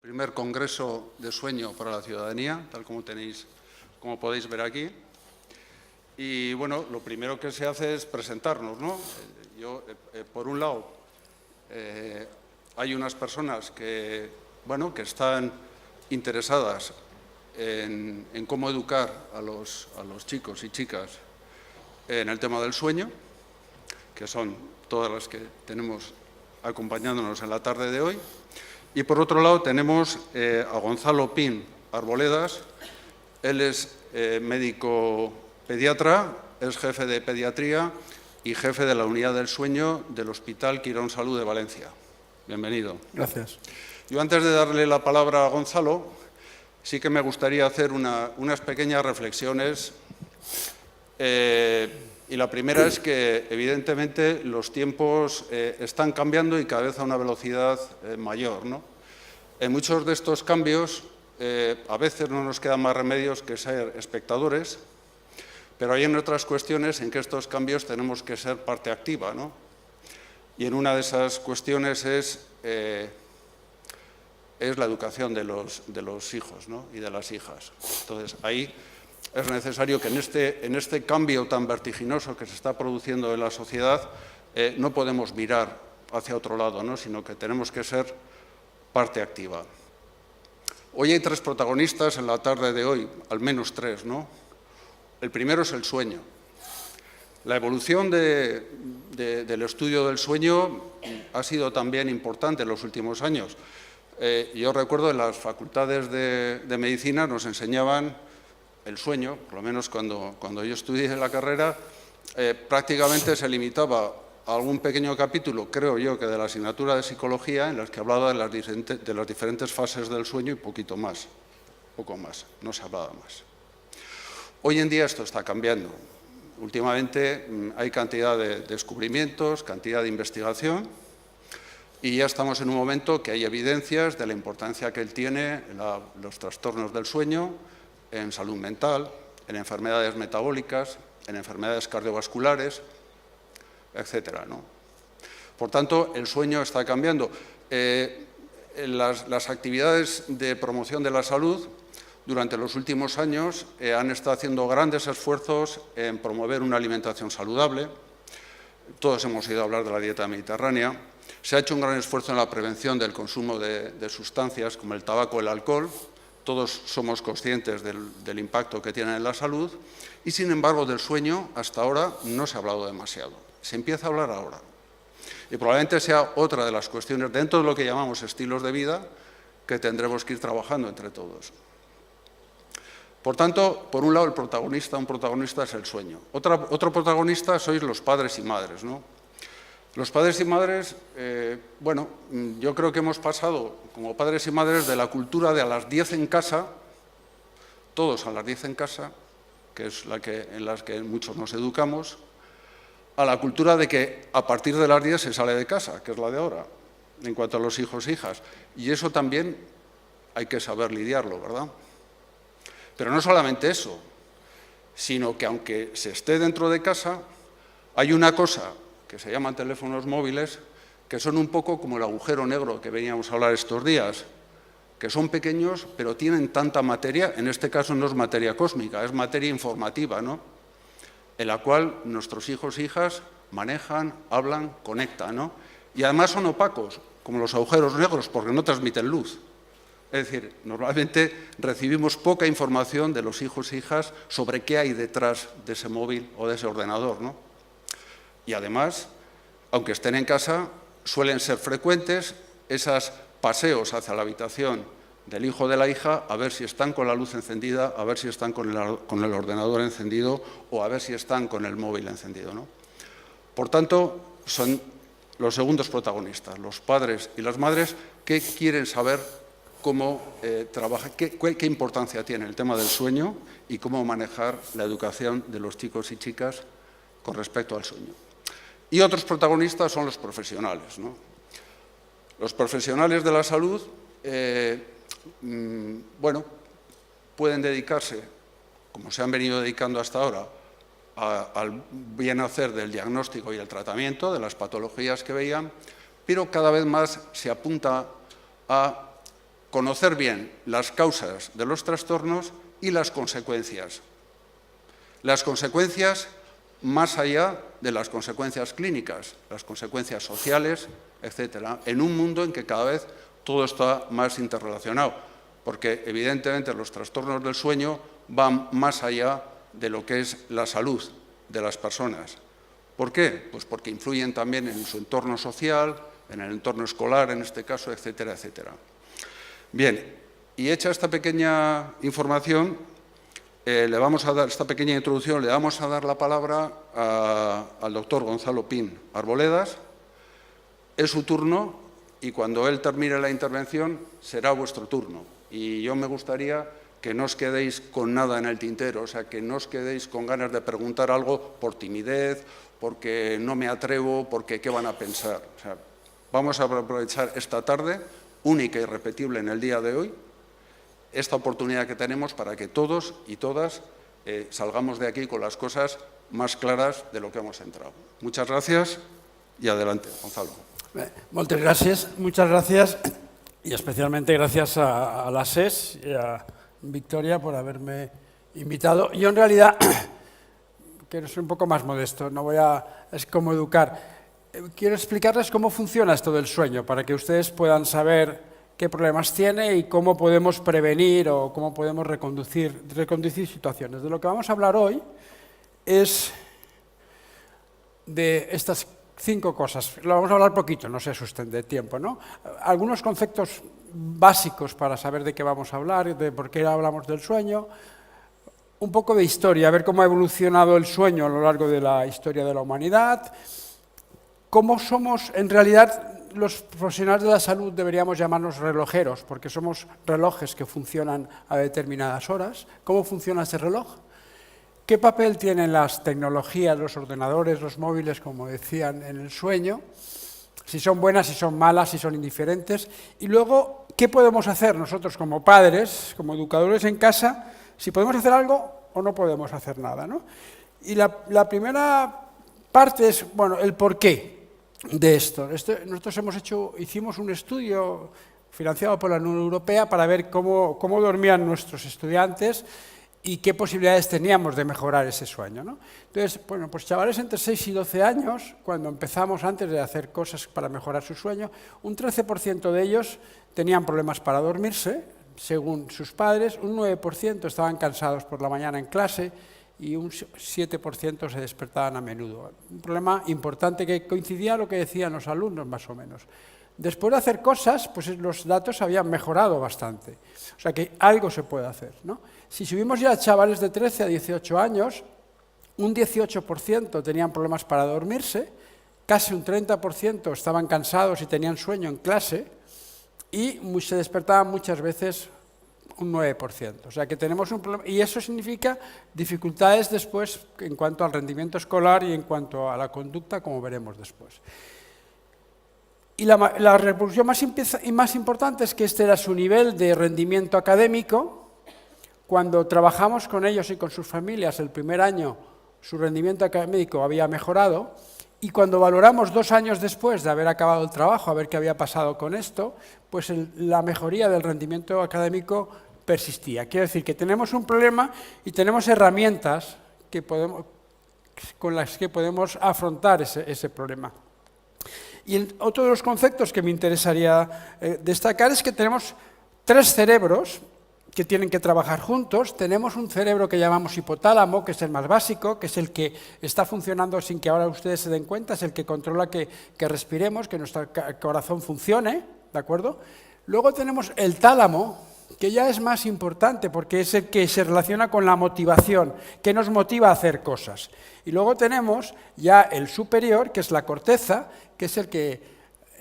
Primer Congreso de Sueño para la Ciudadanía, tal como podéis ver aquí. Y, bueno, lo primero que se hace es presentarnos, ¿no? Por un lado, hay unas personas que están interesadas en cómo educar a los chicos y chicas en el tema del sueño, que son todas las que tenemos acompañándonos en la tarde de hoy. Y, por otro lado, tenemos a Gonzalo Pin Arboledas. Él es médico pediatra, es jefe de pediatría y jefe de la unidad del sueño del Hospital Quirón Salud de Valencia. Bienvenido. Gracias. Yo, antes de darle la palabra a Gonzalo, sí que me gustaría hacer unas pequeñas reflexiones. Y la primera es que, evidentemente, los tiempos están cambiando y cada vez a una velocidad mayor, ¿no? En muchos de estos cambios, a veces no nos quedan más remedios que ser espectadores, pero hay en otras cuestiones en que estos cambios tenemos que ser parte activa, ¿no? Y en una de esas cuestiones es la educación de los hijos, ¿no? Y de las hijas. Entonces, ahí es necesario que en este cambio tan vertiginoso que se está produciendo en la sociedad no podemos mirar hacia otro lado, ¿no? Sino que tenemos que ser parte activa. Hoy hay tres protagonistas en la tarde de hoy, al menos tres, ¿no? El primero es el sueño. La evolución del estudio del sueño ha sido también importante en los últimos años. Yo recuerdo en las facultades de medicina nos enseñaban el sueño, por lo menos cuando yo estudié la carrera, prácticamente se limitaba a algún pequeño capítulo, creo yo, que de la asignatura de psicología, en las que hablaba de las diferentes fases del sueño y poco más, no se hablaba más. Hoy en día esto está cambiando. Últimamente hay cantidad de descubrimientos, cantidad de investigación, y ya estamos en un momento que hay evidencias de la importancia que él tiene en los trastornos del sueño, en salud mental, en enfermedades metabólicas, en enfermedades cardiovasculares, etcétera, ¿no? Por tanto, el sueño está cambiando. Las actividades de promoción de la salud durante los últimos años han estado haciendo grandes esfuerzos en promover una alimentación saludable. Todos hemos oído hablar de la dieta mediterránea. Se ha hecho un gran esfuerzo en la prevención del consumo de sustancias como el tabaco o el alcohol. Todos somos conscientes del impacto que tienen en la salud y, sin embargo, del sueño hasta ahora no se ha hablado demasiado. Se empieza a hablar ahora. Y probablemente sea otra de las cuestiones dentro de lo que llamamos estilos de vida que tendremos que ir trabajando entre todos. Por tanto, por un lado, un protagonista es el sueño. Otro protagonista sois los padres y madres, ¿no? Los padres y madres, yo creo que hemos pasado, como padres y madres, de la cultura de a las 10 en casa, todos a las 10 en casa, que es en las que muchos nos educamos, a la cultura de que a partir de las 10 se sale de casa, que es la de ahora, en cuanto a los hijos e hijas. Y eso también hay que saber lidiarlo, ¿verdad? Pero no solamente eso, sino que aunque se esté dentro de casa, hay una cosa que se llaman teléfonos móviles, que son un poco como el agujero negro que veníamos a hablar estos días, que son pequeños, pero tienen tanta materia, en este caso no es materia cósmica, es materia informativa, ¿no? En la cual nuestros hijos e hijas manejan, hablan, conectan, ¿no? Y además son opacos, como los agujeros negros, porque no transmiten luz. Es decir, normalmente recibimos poca información de los hijos e hijas sobre qué hay detrás de ese móvil o de ese ordenador, ¿no? Y además, aunque estén en casa, suelen ser frecuentes esos paseos hacia la habitación del hijo o de la hija a ver si están con la luz encendida, a ver si están con el ordenador encendido o a ver si están con el móvil encendido, ¿no? Por tanto, son los segundos protagonistas, los padres y las madres, que quieren saber cómo trabaja, qué importancia tiene el tema del sueño y cómo manejar la educación de los chicos y chicas con respecto al sueño. Y otros protagonistas son los profesionales, ¿no? Los profesionales de la salud, pueden dedicarse, como se han venido dedicando hasta ahora, al bien hacer del diagnóstico y el tratamiento de las patologías que veían, pero cada vez más se apunta a conocer bien las causas de los trastornos y las consecuencias. Las consecuencias más allá de las consecuencias clínicas, las consecuencias sociales, etcétera, en un mundo en que cada vez todo está más interrelacionado, porque evidentemente los trastornos del sueño van más allá de lo que es la salud de las personas. ¿Por qué? Pues porque influyen también en su entorno social, en el entorno escolar, en este caso, etcétera, etcétera. Bien, y hecha esta pequeña información, le vamos a dar esta pequeña introducción, le vamos a dar la palabra al doctor Gonzalo Pin Arboledas. Es su turno y cuando él termine la intervención será vuestro turno. Y yo me gustaría que no os quedéis con nada en el tintero, o sea, que no os quedéis con ganas de preguntar algo por timidez, porque no me atrevo, porque qué van a pensar. O sea, vamos a aprovechar esta tarde, única y irrepetible en el día de hoy, esta oportunidad que tenemos para que todos y todas salgamos de aquí con las cosas más claras de lo que hemos entrado. Muchas gracias y adelante, Gonzalo. Muchas gracias y especialmente gracias a la SES y a Victoria por haberme invitado. Yo en realidad quiero ser un poco más modesto, es como educar. Quiero explicarles cómo funciona esto del sueño para que ustedes puedan saber qué problemas tiene y cómo podemos prevenir o cómo podemos reconducir situaciones. De lo que vamos a hablar hoy es de estas 5 cosas. Lo vamos a hablar poquito, no se asusten de tiempo, ¿no? Algunos conceptos básicos para saber de qué vamos a hablar, de por qué hablamos del sueño, un poco de historia, a ver cómo ha evolucionado el sueño a lo largo de la historia de la humanidad, cómo somos, en realidad, los profesionales de la salud deberíamos llamarnos relojeros, porque somos relojes que funcionan a determinadas horas. ¿Cómo funciona ese reloj? ¿Qué papel tienen las tecnologías, los ordenadores, los móviles, como decían, en el sueño? Si son buenas, si son malas, si son indiferentes. Y luego, ¿qué podemos hacer nosotros como padres, como educadores en casa, si podemos hacer algo o no podemos hacer nada, ¿no? Y la primera parte es, bueno, el porqué de esto. Nosotros hicimos un estudio financiado por la Unión Europea para ver cómo dormían nuestros estudiantes y qué posibilidades teníamos de mejorar ese sueño, ¿no? Entonces, bueno, pues chavales entre 6 y 12 años, cuando empezamos antes de hacer cosas para mejorar su sueño, un 13% de ellos tenían problemas para dormirse, según sus padres, un 9% estaban cansados por la mañana en clase y un 7% se despertaban a menudo. Un problema importante que coincidía a lo que decían los alumnos, más o menos. Después de hacer cosas, pues los datos habían mejorado bastante. O sea que algo se puede hacer, ¿no? Si subimos ya a chavales de 13 a 18 años, un 18% tenían problemas para dormirse, casi un 30% estaban cansados y tenían sueño en clase y se despertaban muchas veces un 9%. O sea que tenemos un problema, y eso significa dificultades después en cuanto al rendimiento escolar y en cuanto a la conducta, como veremos después. Y la repercusión más importante es que este era su nivel de rendimiento académico. Cuando trabajamos con ellos y con sus familias el primer año, su rendimiento académico había mejorado, y cuando valoramos 2 años después de haber acabado el trabajo, a ver qué había pasado con esto, pues la mejoría del rendimiento académico persistía. Quiere decir que tenemos un problema y tenemos herramientas con las que podemos afrontar ese problema. Y otro de los conceptos que me interesaría destacar es que tenemos 3 cerebros que tienen que trabajar juntos. Tenemos un cerebro que llamamos hipotálamo, que es el más básico, que es el que está funcionando sin que ahora ustedes se den cuenta, es el que controla que respiremos, que nuestro corazón funcione, ¿de acuerdo? Luego tenemos el tálamo, que ya es más importante porque es el que se relaciona con la motivación, que nos motiva a hacer cosas. Y luego tenemos ya el superior, que es la corteza, que es el que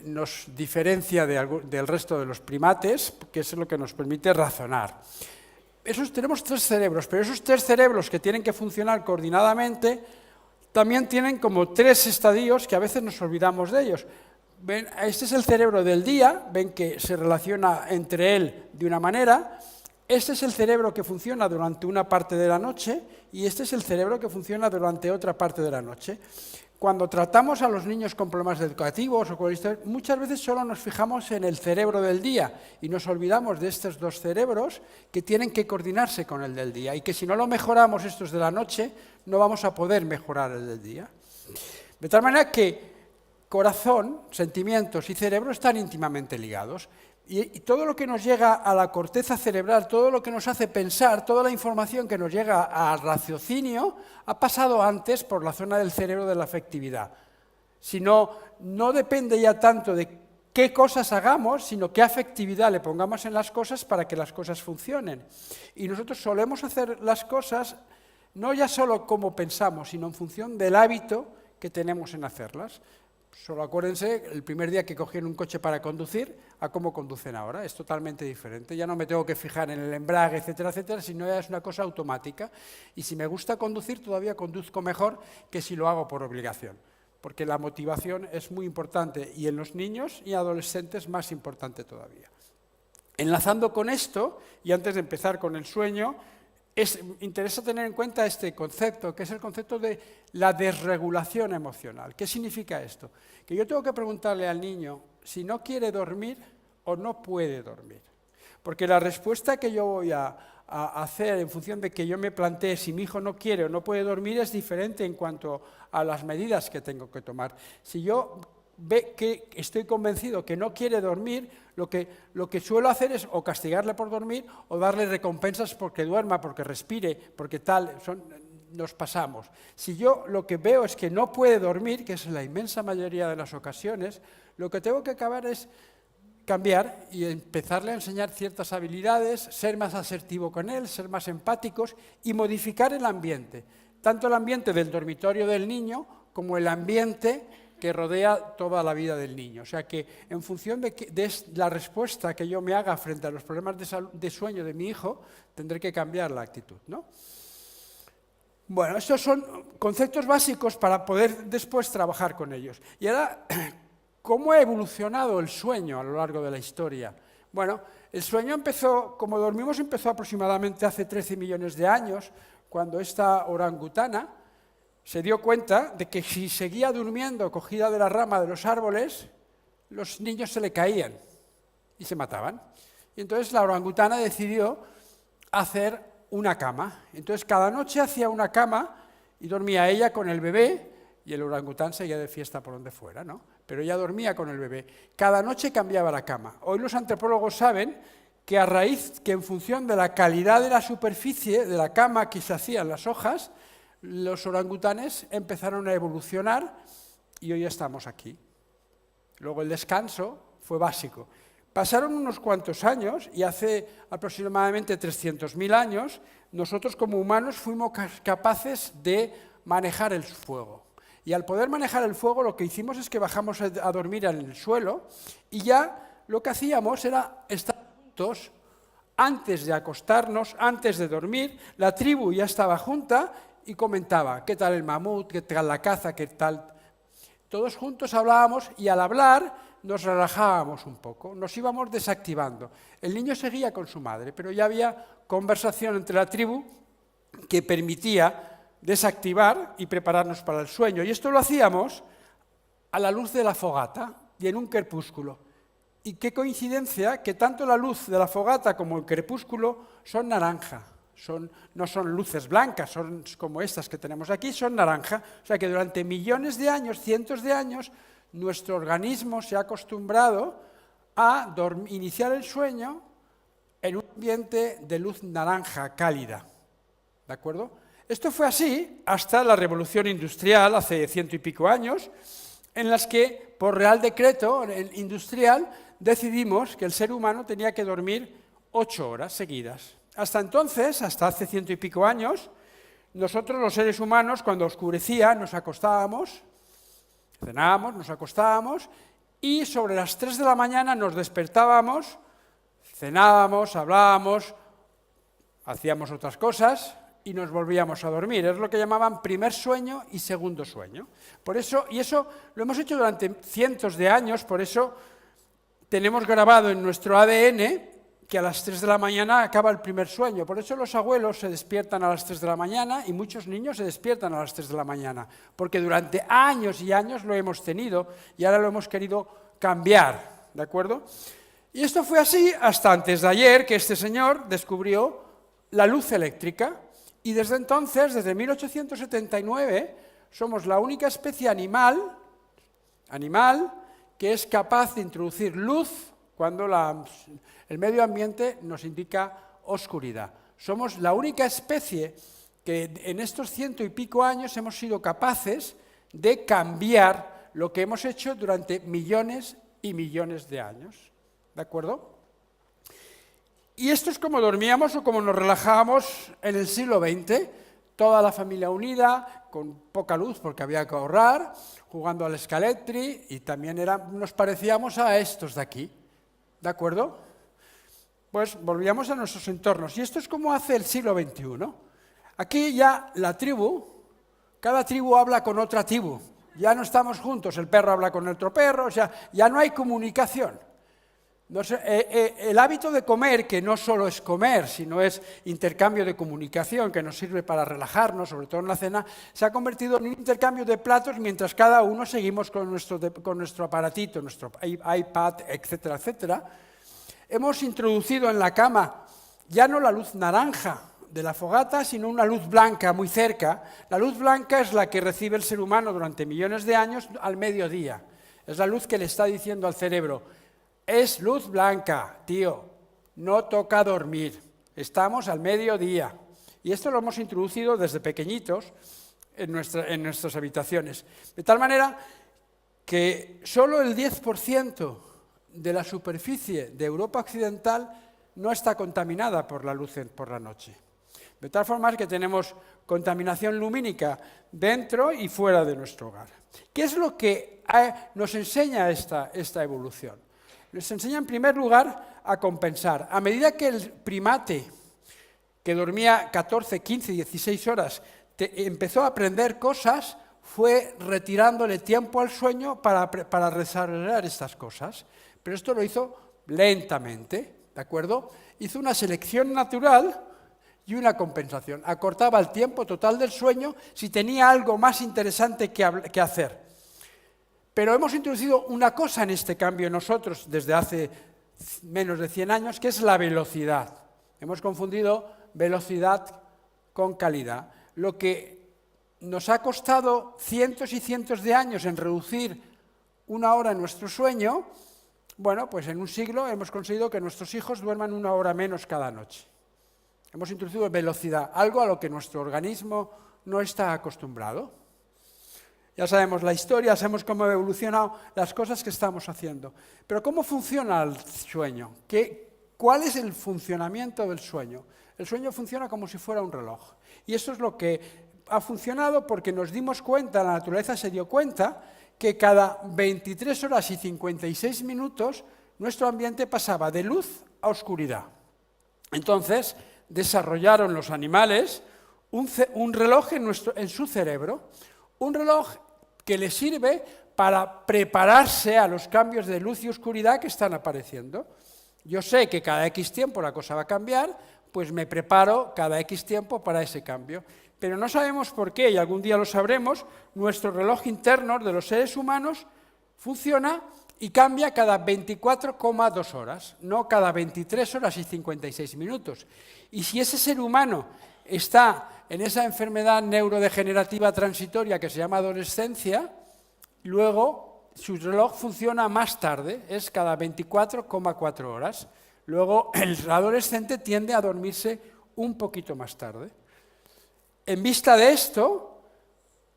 nos diferencia del resto de los primates, que es lo que nos permite razonar. Tenemos 3 cerebros, pero esos 3 cerebros que tienen que funcionar coordinadamente también tienen como 3 estadios que a veces nos olvidamos de ellos. ¿Ven? Este es el cerebro del día, ven que se relaciona entre él de una manera. Este es el cerebro que funciona durante una parte de la noche y este es el cerebro que funciona durante otra parte de la noche. cuando tratamos a los niños con problemas educativos o con muchas veces solo nos fijamos en el cerebro del día y nos olvidamos de estos dos cerebros que tienen que coordinarse con el del día y que si no lo mejoramos estos de la noche, no vamos a poder mejorar el del día. De tal manera que corazón, sentimientos y cerebro están íntimamente ligados. Y todo lo que nos llega a la corteza cerebral, todo lo que nos hace pensar, toda la información que nos llega al raciocinio, ha pasado antes por la zona del cerebro de la afectividad. Si no, no depende ya tanto de qué cosas hagamos, sino qué afectividad le pongamos en las cosas para que las cosas funcionen. Y nosotros solemos hacer las cosas no ya solo como pensamos, sino en función del hábito que tenemos en hacerlas. Solo acuérdense, el primer día que cogieron un coche para conducir, a cómo conducen ahora, es totalmente diferente. Ya no me tengo que fijar en el embrague, etcétera, etcétera, sino ya es una cosa automática. Y si me gusta conducir, todavía conduzco mejor que si lo hago por obligación. Porque la motivación es muy importante, y en los niños y adolescentes más importante todavía. Enlazando con esto, y antes de empezar con el sueño, interesa tener en cuenta este concepto, que es el concepto de la desregulación emocional. ¿Qué significa esto? Que yo tengo que preguntarle al niño si no quiere dormir o no puede dormir. Porque la respuesta que yo voy a hacer en función de que yo me plantee si mi hijo no quiere o no puede dormir es diferente en cuanto a las medidas que tengo que tomar. Si yo ve que estoy convencido que no quiere dormir, lo que suelo hacer es o castigarle por dormir o darle recompensas porque duerma, porque respire, porque tal, nos pasamos. Si yo lo que veo es que no puede dormir, que es la inmensa mayoría de las ocasiones, lo que tengo que acabar es cambiar y empezarle a enseñar ciertas habilidades, ser más asertivo con él, ser más empáticos y modificar el ambiente, tanto el ambiente del dormitorio del niño como el ambiente que rodea toda la vida del niño. O sea que en función de la respuesta que yo me haga frente a los problemas de sueño de mi hijo, tendré que cambiar la actitud, ¿no? Bueno, estos son conceptos básicos para poder después trabajar con ellos. Y ahora, ¿cómo ha evolucionado el sueño a lo largo de la historia? Bueno, el sueño empezó, como dormimos, empezó aproximadamente hace 13 millones de años, cuando esta orangutana se dio cuenta de que si seguía durmiendo cogida de la rama de los árboles, los niños se le caían y se mataban. Y entonces la orangutana decidió hacer una cama. Entonces cada noche hacía una cama y dormía ella con el bebé y el orangután seguía de fiesta por donde fuera, ¿no? Pero ella dormía con el bebé. Cada noche cambiaba la cama. Hoy los antropólogos saben que en función de la calidad de la superficie de la cama que se hacían las hojas, los orangutanes empezaron a evolucionar y hoy estamos aquí. Luego el descanso fue básico. Pasaron unos cuantos años y hace aproximadamente 300.000 años nosotros como humanos fuimos capaces de manejar el fuego. Y al poder manejar el fuego lo que hicimos es que bajamos a dormir en el suelo y ya lo que hacíamos era estar juntos antes de acostarnos, antes de dormir. La tribu ya estaba junta y comentaba, ¿qué tal el mamut? ¿Qué tal la caza? ¿Qué tal? Todos juntos hablábamos y al hablar nos relajábamos un poco, nos íbamos desactivando. El niño seguía con su madre, pero ya había conversación entre la tribu que permitía desactivar y prepararnos para el sueño. Y esto lo hacíamos a la luz de la fogata y en un crepúsculo. Y qué coincidencia que tanto la luz de la fogata como el crepúsculo son naranja. No son luces blancas, son como estas que tenemos aquí, son naranja. O sea que durante millones de años, cientos de años, nuestro organismo se ha acostumbrado a iniciar el sueño en un ambiente de luz naranja cálida. ¿De acuerdo? Esto fue así hasta la Revolución Industrial, hace 100 y pico años, en las que, por Real Decreto industrial, decidimos que el ser humano tenía que dormir 8 horas seguidas. Hasta entonces, hasta hace 100 y pico años, nosotros los seres humanos, cuando oscurecía, nos acostábamos, cenábamos, nos acostábamos y sobre las 3 de la mañana nos despertábamos, cenábamos, hablábamos, hacíamos otras cosas y nos volvíamos a dormir. Es lo que llamaban primer sueño y segundo sueño. Por eso, y eso lo hemos hecho durante cientos de años, por eso tenemos grabado en nuestro ADN que a las 3 de la mañana acaba el primer sueño. Por eso los abuelos se despiertan a las 3 de la mañana y muchos niños se despiertan a las 3 de la mañana, porque durante años y años lo hemos tenido y ahora lo hemos querido cambiar, ¿de acuerdo? Y esto fue así hasta antes de ayer, que este señor descubrió la luz eléctrica, y desde entonces, desde 1879, somos la única especie animal que es capaz de introducir luz cuando el medio ambiente nos indica oscuridad. Somos la única especie que en estos 100 y pico años hemos sido capaces de cambiar lo que hemos hecho durante millones y millones de años. ¿De acuerdo? Y esto es como dormíamos o como nos relajábamos en el siglo XX, toda la familia unida, con poca luz porque había que ahorrar, jugando al Scalectri, y también nos parecíamos a estos de aquí. ¿De acuerdo? Pues volvíamos a nuestros entornos. Y esto es como hace el siglo XXI. Aquí ya la tribu, cada tribu habla con otra tribu. Ya no estamos juntos, el perro habla con otro perro, o sea, ya no hay comunicación. El hábito de comer, que no solo es comer, sino es intercambio de comunicación, que nos sirve para relajarnos, sobre todo en la cena, se ha convertido en un intercambio de platos mientras cada uno seguimos con nuestro aparatito, nuestro iPad, etcétera, etcétera. Hemos introducido en la cama ya no la luz naranja de la fogata, sino una luz blanca muy cerca. La luz blanca es la que recibe el ser humano durante millones de años al mediodía. Es la luz que le está diciendo al cerebro: es luz blanca, tío, no toca dormir, estamos al mediodía. Y esto lo hemos introducido desde pequeñitos en nuestras habitaciones. De tal manera que solo el 10% de la superficie de Europa Occidental no está contaminada por la luz por la noche. De tal forma que tenemos contaminación lumínica dentro y fuera de nuestro hogar. ¿Qué es lo que nos enseña esta evolución? Les enseña en primer lugar a compensar. A medida que el primate, que dormía 14, 15, 16 horas, empezó a aprender cosas, fue retirándole tiempo al sueño para desarrollar estas cosas. Pero esto lo hizo lentamente, ¿de acuerdo? Hizo una selección natural y una compensación. Acortaba el tiempo total del sueño si tenía algo más interesante que hacer. Pero hemos introducido una cosa en este cambio nosotros desde hace menos de 100 años, que es la velocidad. Hemos confundido velocidad con calidad. Lo que nos ha costado cientos y cientos de años en reducir una hora en nuestro sueño, bueno, pues en un siglo hemos conseguido que nuestros hijos duerman una hora menos cada noche. Hemos introducido velocidad, algo a lo que nuestro organismo no está acostumbrado. Ya sabemos la historia, sabemos cómo han evolucionado las cosas que estamos haciendo. Pero ¿cómo funciona el sueño? ¿Cuál es el funcionamiento del sueño? El sueño funciona como si fuera un reloj. Y esto es lo que ha funcionado porque nos dimos cuenta, la naturaleza se dio cuenta, que cada 23 horas y 56 minutos nuestro ambiente pasaba de luz a oscuridad. Entonces desarrollaron los animales un reloj en su cerebro, un reloj que les sirve para prepararse a los cambios de luz y oscuridad que están apareciendo. Yo sé que cada X tiempo la cosa va a cambiar, pues me preparo cada X tiempo para ese cambio. Pero no sabemos por qué, y algún día lo sabremos, nuestro reloj interno de los seres humanos funciona y cambia cada 24,2 horas, no cada 23 horas y 56 minutos. Y si ese ser humano está en esa enfermedad neurodegenerativa transitoria que se llama adolescencia, luego su reloj funciona más tarde, es cada 24,4 horas. Luego el adolescente tiende a dormirse un poquito más tarde. En vista de esto,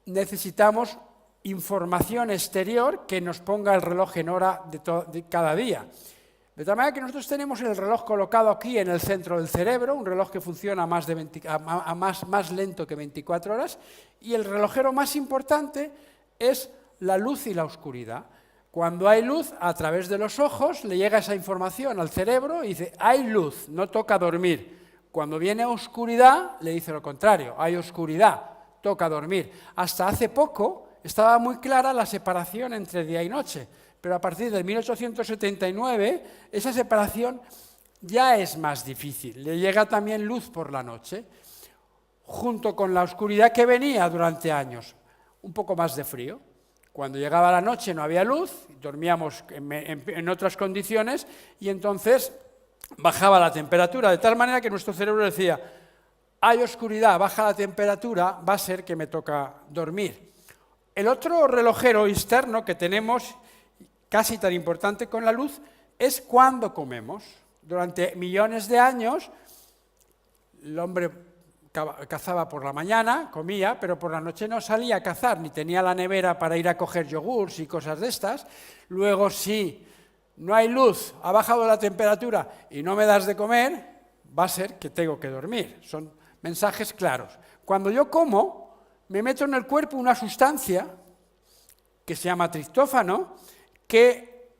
necesitamos información exterior que nos ponga el reloj en hora de cada día. De tal manera que nosotros tenemos el reloj colocado aquí en el centro del cerebro, un reloj que funciona más lento que 24 horas, y el relojero más importante es la luz y la oscuridad. Cuando hay luz, a través de los ojos, le llega esa información al cerebro y dice, hay luz, no toca dormir. Cuando viene oscuridad, le dice lo contrario, hay oscuridad, toca dormir. Hasta hace poco estaba muy clara la separación entre día y noche, pero a partir de 1879 esa separación ya es más difícil. Le llega también luz por la noche, junto con la oscuridad que venía durante años, un poco más de frío. Cuando llegaba la noche no había luz, dormíamos en otras condiciones y entonces bajaba la temperatura, de tal manera que nuestro cerebro decía, hay oscuridad, baja la temperatura, va a ser que me toca dormir. El otro relojero externo que tenemos, casi tan importante con la luz, es cuando comemos. Durante millones de años, el hombre cazaba por la mañana, comía, pero por la noche no salía a cazar, ni tenía la nevera para ir a coger yogures y cosas de estas. Luego, si no hay luz, ha bajado la temperatura y no me das de comer, va a ser que tengo que dormir. Son mensajes claros. Cuando yo como, me meto en el cuerpo una sustancia que se llama triptófano, que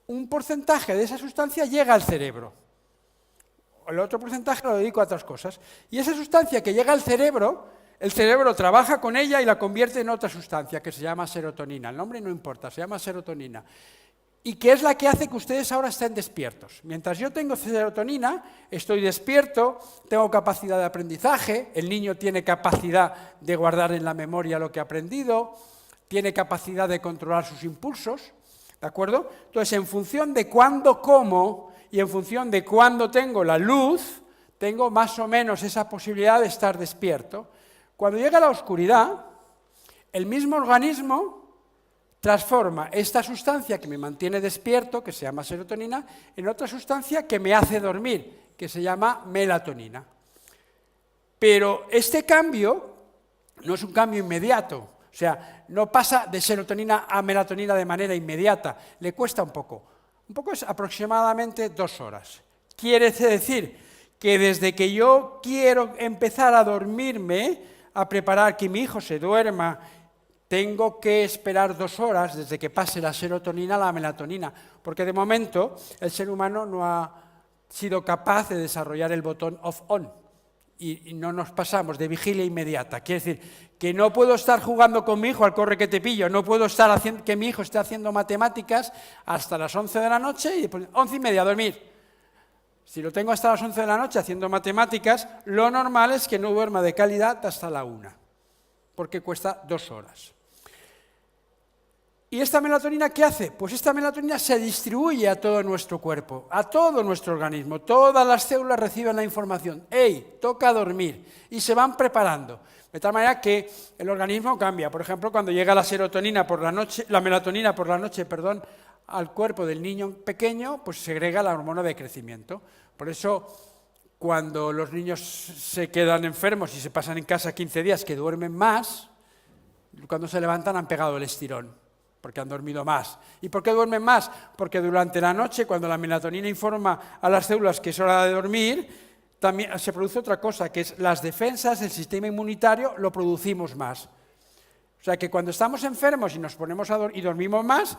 un porcentaje de esa sustancia llega al cerebro. El otro porcentaje lo dedico a otras cosas. Y esa sustancia que llega al cerebro, el cerebro trabaja con ella y la convierte en otra sustancia que se llama serotonina. El nombre no importa, se llama serotonina. Y que es la que hace que ustedes ahora estén despiertos. Mientras yo tengo serotonina, estoy despierto, tengo capacidad de aprendizaje, el niño tiene capacidad de guardar en la memoria lo que ha aprendido, tiene capacidad de controlar sus impulsos, ¿de acuerdo? Entonces, en función de cuándo como y en función de cuándo tengo la luz, tengo más o menos esa posibilidad de estar despierto. Cuando llega la oscuridad, el mismo organismo transforma esta sustancia que me mantiene despierto, que se llama serotonina, en otra sustancia que me hace dormir, que se llama melatonina. Pero este cambio no es un cambio inmediato, o sea, no pasa de serotonina a melatonina de manera inmediata, le cuesta un poco. Un poco es aproximadamente 2 horas. Quiere decir que desde que yo quiero empezar a dormirme, a preparar que mi hijo se duerma, tengo que esperar 2 horas desde que pase la serotonina a la melatonina, porque de momento el ser humano no ha sido capaz de desarrollar el botón off-on y no nos pasamos de vigilia inmediata. Quiere decir que no puedo estar jugando con mi hijo al corre que te pillo, no puedo estar haciendo que mi hijo esté haciendo matemáticas hasta las 11 de la noche y después 11:30 a dormir. Si lo tengo hasta las 11 de la noche haciendo matemáticas, lo normal es que no duerma de calidad hasta la 1, porque cuesta 2 horas. ¿Y esta melatonina qué hace? Pues esta melatonina se distribuye a todo nuestro cuerpo, a todo nuestro organismo. Todas las células reciben la información. ¡Ey! Toca dormir. Y se van preparando. De tal manera que el organismo cambia. Por ejemplo, cuando llega la serotonina por la noche, la melatonina por la noche, al cuerpo del niño pequeño, pues segrega la hormona de crecimiento. Por eso, cuando los niños se quedan enfermos y se pasan en casa 15 días, que duermen más, cuando se levantan han pegado el estirón, porque han dormido más. ¿Y por qué duermen más? Porque durante la noche, cuando la melatonina informa a las células que es hora de dormir, también se produce otra cosa, que es las defensas, el sistema inmunitario, lo producimos más. O sea que cuando estamos enfermos y nos ponemos y dormimos más,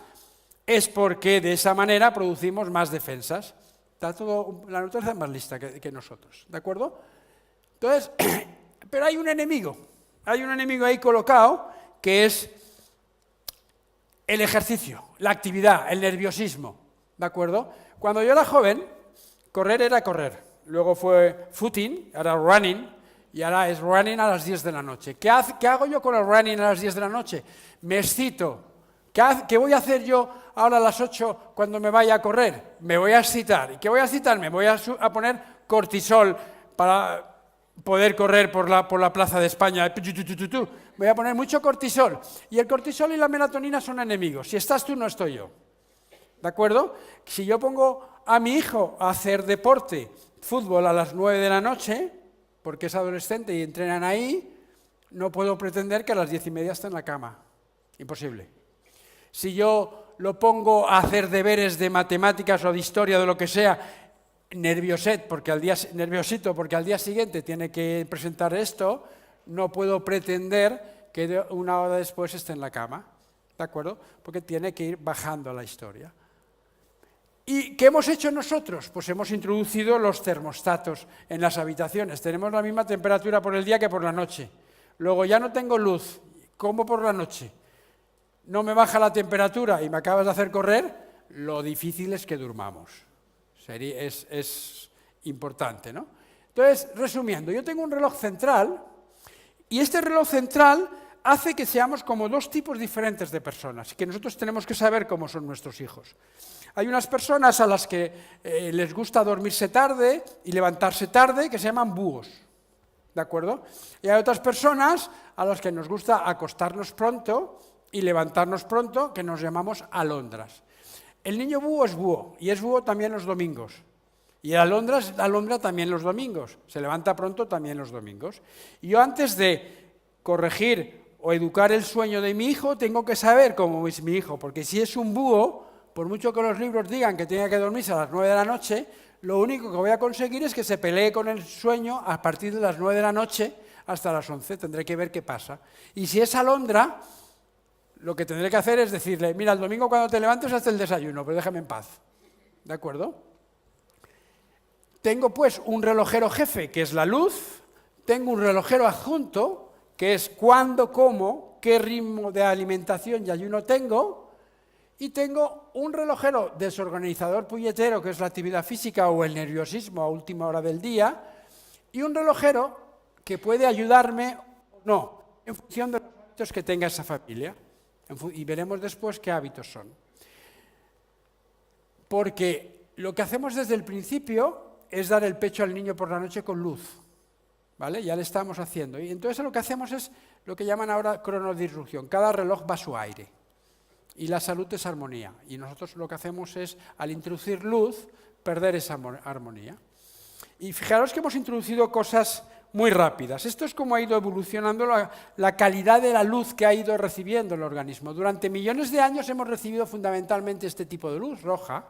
es porque de esa manera producimos más defensas. Está todo, la naturaleza es más lista que nosotros, ¿de acuerdo? Entonces, pero hay un enemigo ahí colocado, que es el ejercicio, la actividad, el nerviosismo, ¿de acuerdo? Cuando yo era joven, correr era correr, luego fue footing, ahora running, y ahora es running a las 10 de la noche. ¿Qué hago yo con el running a las 10 de la noche? Me excito. ¿Qué voy a hacer yo ahora a las 8 cuando me vaya a correr? Me voy a excitar. ¿Y qué voy a excitar? Me voy a poner cortisol para poder correr por la plaza de España. Voy a poner mucho cortisol. Y el cortisol y la melatonina son enemigos. Si estás tú, no estoy yo. ¿De acuerdo? Si yo pongo a mi hijo a hacer deporte, fútbol a las 9 de la noche, porque es adolescente y entrenan ahí, no puedo pretender que a las 10:30 esté en la cama. Imposible. Si yo lo pongo a hacer deberes de matemáticas o de historia, de lo que sea, nerviosito, porque al día siguiente tiene que presentar esto, no puedo pretender que 1 hora después esté en la cama, ¿de acuerdo? Porque tiene que ir bajando la historia. ¿Y qué hemos hecho nosotros? Pues hemos introducido los termostatos en las habitaciones. Tenemos la misma temperatura por el día que por la noche. Luego ya no tengo luz, como por la noche. No me baja la temperatura y me acabas de hacer correr, lo difícil es que durmamos. Es importante, ¿no? Entonces, resumiendo, yo tengo un reloj central y este reloj central hace que seamos como dos tipos diferentes de personas y que nosotros tenemos que saber cómo son nuestros hijos. Hay unas personas a las que les gusta dormirse tarde y levantarse tarde, que se llaman búhos, ¿de acuerdo? Y hay otras personas a las que nos gusta acostarnos pronto y levantarnos pronto, que nos llamamos alondras. El niño búho es búho, y es búho también los domingos. Y el alondra es alondra también los domingos, se levanta pronto también los domingos. Y yo antes de corregir o educar el sueño de mi hijo, tengo que saber cómo es mi hijo, porque si es un búho, por mucho que los libros digan que tiene que dormirse a las 9 de la noche, lo único que voy a conseguir es que se pelee con el sueño a partir de las 9 de la noche hasta las 11, tendré que ver qué pasa. Y si es alondra, lo que tendré que hacer es decirle, mira, el domingo cuando te levantes haz el desayuno, pero déjame en paz, ¿de acuerdo? Tengo pues un relojero jefe, que es la luz, tengo un relojero adjunto, que es cuándo como, qué ritmo de alimentación y ayuno tengo, y tengo un relojero desorganizador puñetero, que es la actividad física o el nerviosismo a última hora del día, y un relojero que puede ayudarme o no, en función de los hábitos que tenga esa familia, y veremos después qué hábitos son. Porque lo que hacemos desde el principio es dar el pecho al niño por la noche con luz, ¿vale? Ya le estamos haciendo. Y entonces lo que hacemos es lo que llaman ahora cronodisrupción. Cada reloj va a su aire. Y la salud es armonía. Y nosotros lo que hacemos es, al introducir luz, perder esa armonía. Y fijaros que hemos introducido cosas muy rápidas. Esto es como ha ido evolucionando la calidad de la luz que ha ido recibiendo el organismo. Durante millones de años hemos recibido fundamentalmente este tipo de luz roja.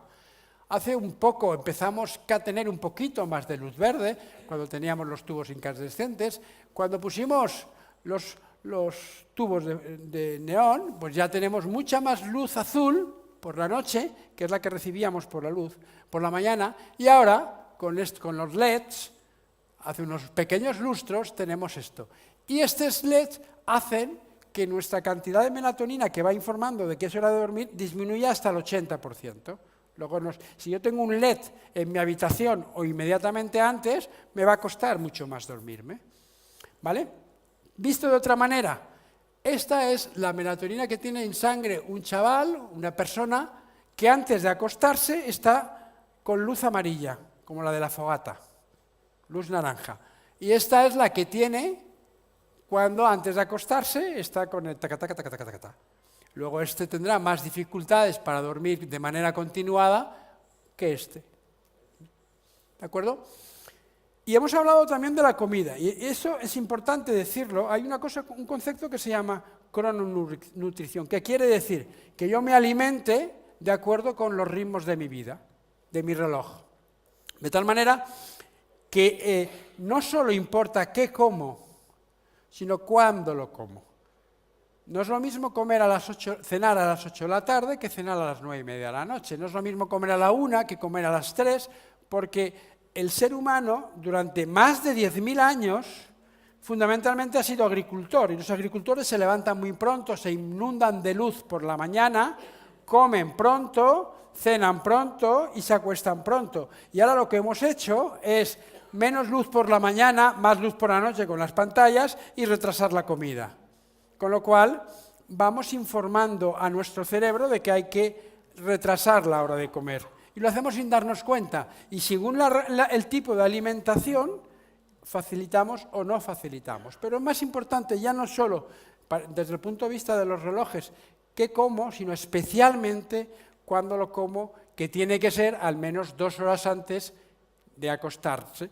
Hace un poco empezamos a tener un poquito más de luz verde, cuando teníamos los tubos incandescentes. Cuando pusimos los tubos de neón, pues ya tenemos mucha más luz azul por la noche, que es la que recibíamos por la luz, por la mañana, y ahora, con los LEDs, hace unos pequeños lustros, tenemos esto. Y estos LEDs hacen que nuestra cantidad de melatonina, que va informando de que es hora de dormir, disminuya hasta el 80%. Luego, si yo tengo un LED en mi habitación o inmediatamente antes, me va a costar mucho más dormirme. ¿Vale? Visto de otra manera, esta es la melatonina que tiene en sangre un chaval, una persona, que antes de acostarse está con luz amarilla, como la de la fogata, luz naranja. Y esta es la que tiene cuando antes de acostarse está con el taca, taca, taca, taca, taca, taca. Luego este tendrá más dificultades para dormir de manera continuada que este. ¿De acuerdo? Y hemos hablado también de la comida, y eso es importante decirlo. Hay un concepto que se llama crononutrición, que quiere decir que yo me alimente de acuerdo con los ritmos de mi vida, de mi reloj. De tal manera que no solo importa qué como, sino cuándo lo como. No es lo mismo cenar a las 8 de la tarde que cenar a las 9:30 de la noche. No es lo mismo comer a la 1 que comer a las 3, porque el ser humano, durante más de 10.000 años, fundamentalmente ha sido agricultor. Y los agricultores se levantan muy pronto, se inundan de luz por la mañana, comen pronto, cenan pronto y se acuestan pronto. Y ahora lo que hemos hecho es menos luz por la mañana, más luz por la noche con las pantallas y retrasar la comida. Con lo cual, vamos informando a nuestro cerebro de que hay que retrasar la hora de comer. Y lo hacemos sin darnos cuenta. Y según el tipo de alimentación, facilitamos o no facilitamos. Pero es más importante, ya no solo desde el punto de vista de los relojes, qué como, sino especialmente cuándo lo como, que tiene que ser al menos 2 horas antes de acostarse.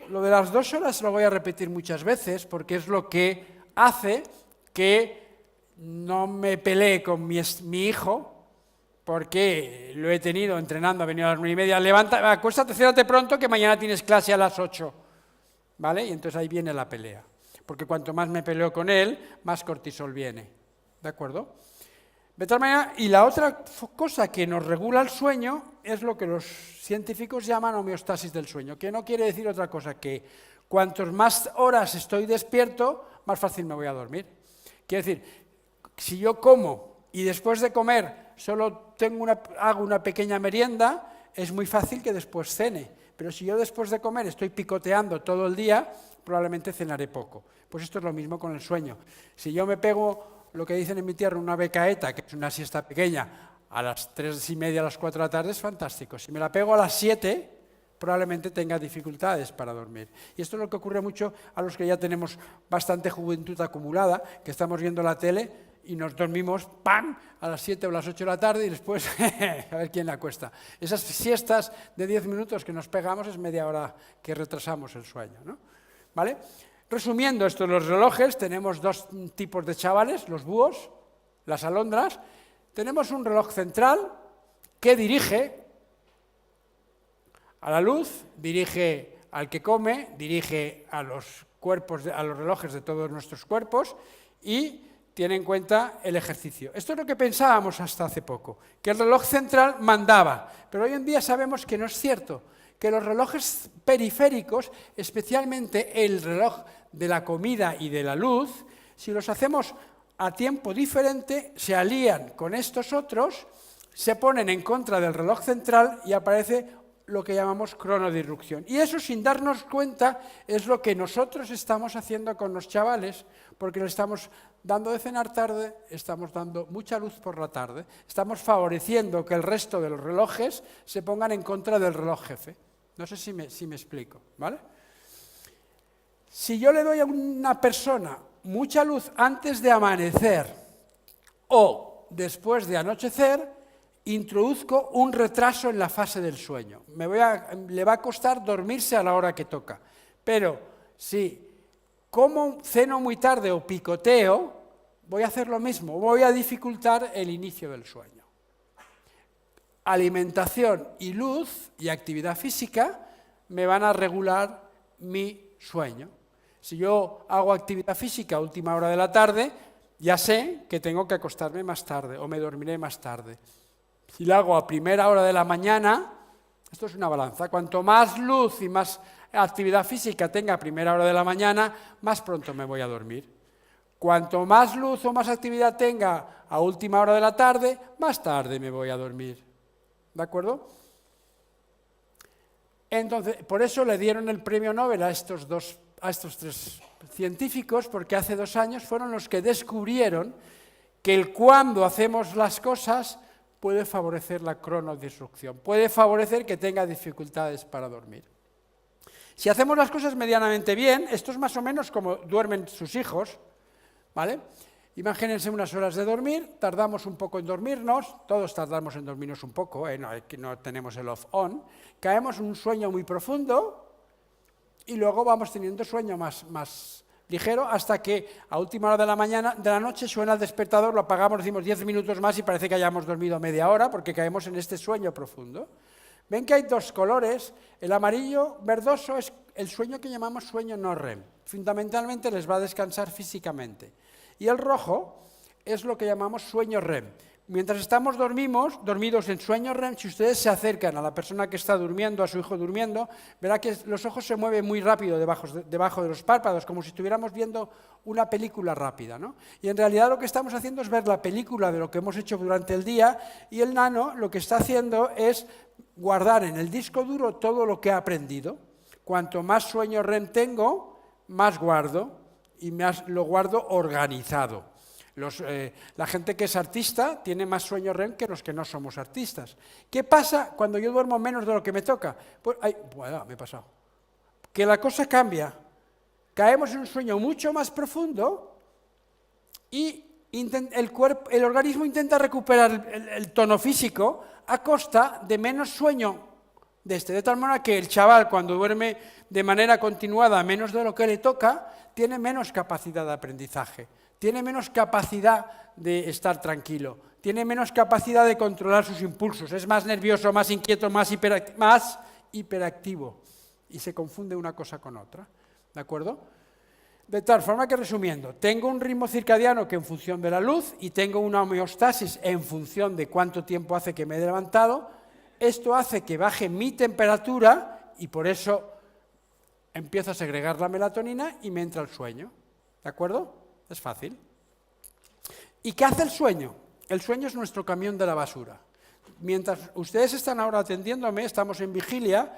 Lo de las 2 horas lo voy a repetir muchas veces, porque es lo que hace que no me pelee con mi hijo, porque lo he tenido entrenando, ha venido a las 9:30, acuéstate, cérate pronto que mañana tienes clase a las 8, ¿vale? Y entonces ahí viene la pelea, porque cuanto más me peleo con él, más cortisol viene, ¿de acuerdo? De tal manera, y la otra cosa que nos regula el sueño es lo que los científicos llaman homeostasis del sueño, que no quiere decir otra cosa que cuantos más horas estoy despierto, más fácil me voy a dormir. Quiere decir, si yo como y después de comer solo hago una pequeña merienda, es muy fácil que después cene. Pero si yo después de comer estoy picoteando todo el día, probablemente cenaré poco. Pues esto es lo mismo con el sueño. Si yo me pego lo que dicen en mi tierra, una becaeta, que es una siesta pequeña, a las 3:30, a las 4 de la tarde, es fantástico. Si me la pego a las 7, probablemente tenga dificultades para dormir. Y esto es lo que ocurre mucho a los que ya tenemos bastante juventud acumulada, que estamos viendo la tele y nos dormimos, ¡pam!, a las 7 o las 8 de la tarde y después a ver quién la acuesta. Esas siestas de 10 minutos que nos pegamos es media hora que retrasamos el sueño, ¿no? ¿Vale? Resumiendo esto, los relojes, tenemos dos tipos de chavales, los búhos, las alondras. Tenemos un reloj central que dirige a la luz, dirige al que come, dirige a los cuerpos, a los relojes de todos nuestros cuerpos y tiene en cuenta el ejercicio. Esto es lo que pensábamos hasta hace poco, que el reloj central mandaba, pero hoy en día sabemos que no es cierto, que los relojes periféricos, especialmente el reloj de la comida y de la luz, si los hacemos a tiempo diferente, se alían con estos otros, se ponen en contra del reloj central y aparece lo que llamamos cronodisrupción. Y eso, sin darnos cuenta, es lo que nosotros estamos haciendo con los chavales, porque le estamos dando de cenar tarde, estamos dando mucha luz por la tarde, estamos favoreciendo que el resto de los relojes se pongan en contra del reloj jefe. No sé si me explico, ¿vale? Si yo le doy a una persona mucha luz antes de amanecer o después de anochecer, introduzco un retraso en la fase del sueño. Le va a costar dormirse a la hora que toca. Pero si ceno muy tarde o picoteo, voy a hacer lo mismo, voy a dificultar el inicio del sueño. Alimentación y luz y actividad física me van a regular mi sueño. Si yo hago actividad física a última hora de la tarde, ya sé que tengo que acostarme más tarde o me dormiré más tarde. Si lo hago a primera hora de la mañana, esto es una balanza, cuanto más luz y más actividad física tenga a primera hora de la mañana, más pronto me voy a dormir. Cuanto más luz o más actividad tenga a última hora de la tarde, más tarde me voy a dormir. ¿De acuerdo? Entonces, por eso le dieron el premio Nobel a estos tres científicos, porque hace 2 años fueron los que descubrieron que el cuando hacemos las cosas puede favorecer la cronodisrupción, puede favorecer que tenga dificultades para dormir. Si hacemos las cosas medianamente bien, esto es más o menos como duermen sus hijos, ¿vale? Imagínense unas horas de dormir, tardamos un poco en dormirnos, todos tardamos en dormirnos un poco, no tenemos el off-on, caemos en un sueño muy profundo y luego vamos teniendo sueño más ligero hasta que a última hora de la noche suena el despertador, lo apagamos, decimos 10 minutos más y parece que hayamos dormido media hora porque caemos en este sueño profundo. Ven que hay 2 colores, el amarillo verdoso es el sueño que llamamos sueño no REM, fundamentalmente les va a descansar físicamente. Y el rojo es lo que llamamos sueño REM. Mientras estamos dormidos en sueño REM, si ustedes se acercan a la persona que está durmiendo, a su hijo durmiendo, verá que los ojos se mueven muy rápido debajo de los párpados, como si estuviéramos viendo una película rápida, ¿no? Y en realidad lo que estamos haciendo es ver la película de lo que hemos hecho durante el día y el nano lo que está haciendo es guardar en el disco duro todo lo que ha aprendido. Cuanto más sueño REM tengo, más guardo y más lo guardo organizado. La gente que es artista tiene más sueño REM que los que no somos artistas. ¿Qué pasa cuando yo duermo menos de lo que me toca? Pues, me he pasado. Que la cosa cambia. Caemos en un sueño mucho más profundo y el organismo intenta recuperar el tono físico a costa de menos sueño de tal manera que el chaval, cuando duerme de manera continuada menos de lo que le toca, tiene menos capacidad de aprendizaje, tiene menos capacidad de estar tranquilo, tiene menos capacidad de controlar sus impulsos, es más nervioso, más inquieto, más hiperactivo y se confunde una cosa con otra, ¿de acuerdo? De tal forma que, resumiendo, tengo un ritmo circadiano que en función de la luz y tengo una homeostasis en función de cuánto tiempo hace que me he levantado. Esto hace que baje mi temperatura y por eso empiezo a segregar la melatonina y me entra el sueño. ¿De acuerdo? Es fácil. ¿Y qué hace el sueño? El sueño es nuestro camión de la basura. Mientras ustedes están ahora atendiéndome, estamos en vigilia,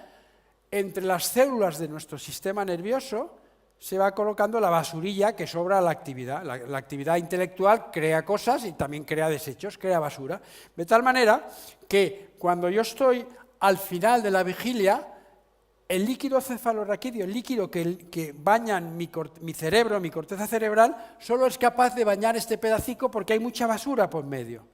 entre las células de nuestro sistema nervioso se va colocando la basurilla que sobra a la actividad. La actividad intelectual crea cosas y también crea desechos, crea basura. De tal manera que cuando yo estoy al final de la vigilia, el líquido cefalorraquídeo, el líquido que baña mi cerebro, mi corteza cerebral, solo es capaz de bañar este pedacico porque hay mucha basura por medio.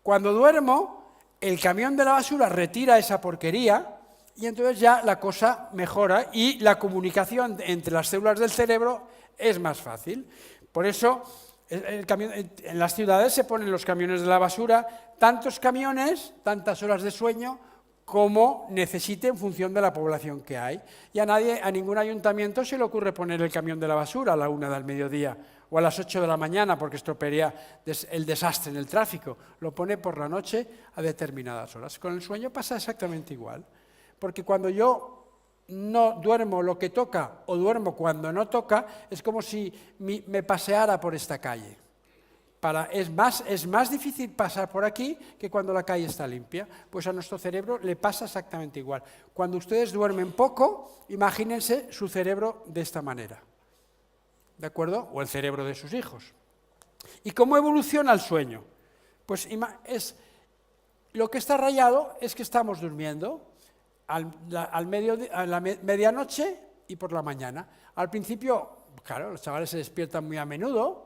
Cuando duermo, el camión de la basura retira esa porquería y entonces ya la cosa mejora y la comunicación entre las células del cerebro es más fácil. Por eso en las ciudades se ponen los camiones de la basura, tantos camiones, tantas horas de sueño, como necesite en función de la población que hay. Y a ningún ayuntamiento se le ocurre poner el camión de la basura a la 1 del mediodía o a las 8 de la mañana porque estropearía el desastre en el tráfico. Lo pone por la noche a determinadas horas. Con el sueño pasa exactamente igual. Porque cuando yo no duermo lo que toca o duermo cuando no toca, es como si me paseara por esta calle. Es más difícil pasar por aquí que cuando la calle está limpia. Pues a nuestro cerebro le pasa exactamente igual. Cuando ustedes duermen poco, imagínense su cerebro de esta manera. ¿De acuerdo? O el cerebro de sus hijos. ¿Y cómo evoluciona el sueño? Pues lo que está rayado es que estamos durmiendo a la medianoche y por la mañana. Al principio, claro, los chavales se despiertan muy a menudo.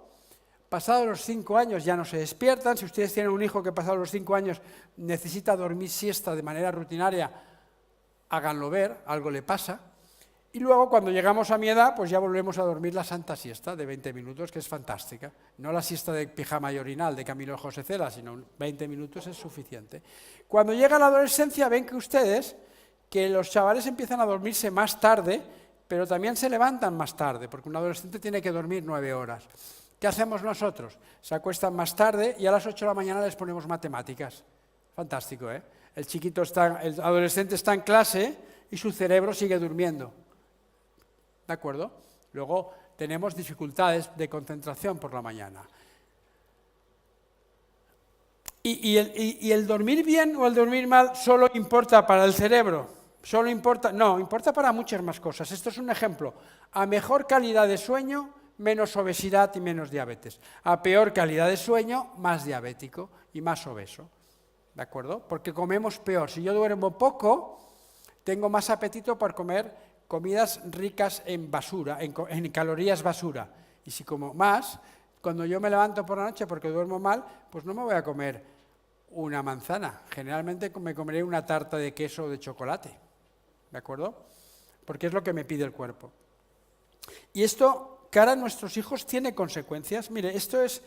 Pasados los 5 años ya no se despiertan. Si ustedes tienen un hijo que pasados los 5 años necesita dormir siesta de manera rutinaria, háganlo ver, algo le pasa. Y luego cuando llegamos a mi edad, pues ya volvemos a dormir la santa siesta de 20 minutos, que es fantástica. No la siesta de pijama y orinal de Camilo José Cela, sino 20 minutos es suficiente. Cuando llega la adolescencia ven que los chavales empiezan a dormirse más tarde, pero también se levantan más tarde, porque un adolescente tiene que dormir 9 horas. ¿Qué hacemos nosotros? Se acuestan más tarde y a las 8 de la mañana les ponemos matemáticas. Fantástico, ¿eh? El adolescente está en clase y su cerebro sigue durmiendo. ¿De acuerdo? Luego tenemos dificultades de concentración por la mañana. ¿Y el dormir bien o el dormir mal solo importa para el cerebro? No, importa para muchas más cosas. Esto es un ejemplo. A mejor calidad de sueño, menos obesidad y menos diabetes. A peor calidad de sueño, más diabético y más obeso. ¿De acuerdo? Porque comemos peor. Si yo duermo poco, tengo más apetito por comer comidas ricas en basura, en calorías basura. Y si como más, cuando yo me levanto por la noche porque duermo mal, pues no me voy a comer una manzana. Generalmente me comeré una tarta de queso o de chocolate. ¿De acuerdo? Porque es lo que me pide el cuerpo. Y esto, cara a nuestros hijos, tiene consecuencias. Mire, esto es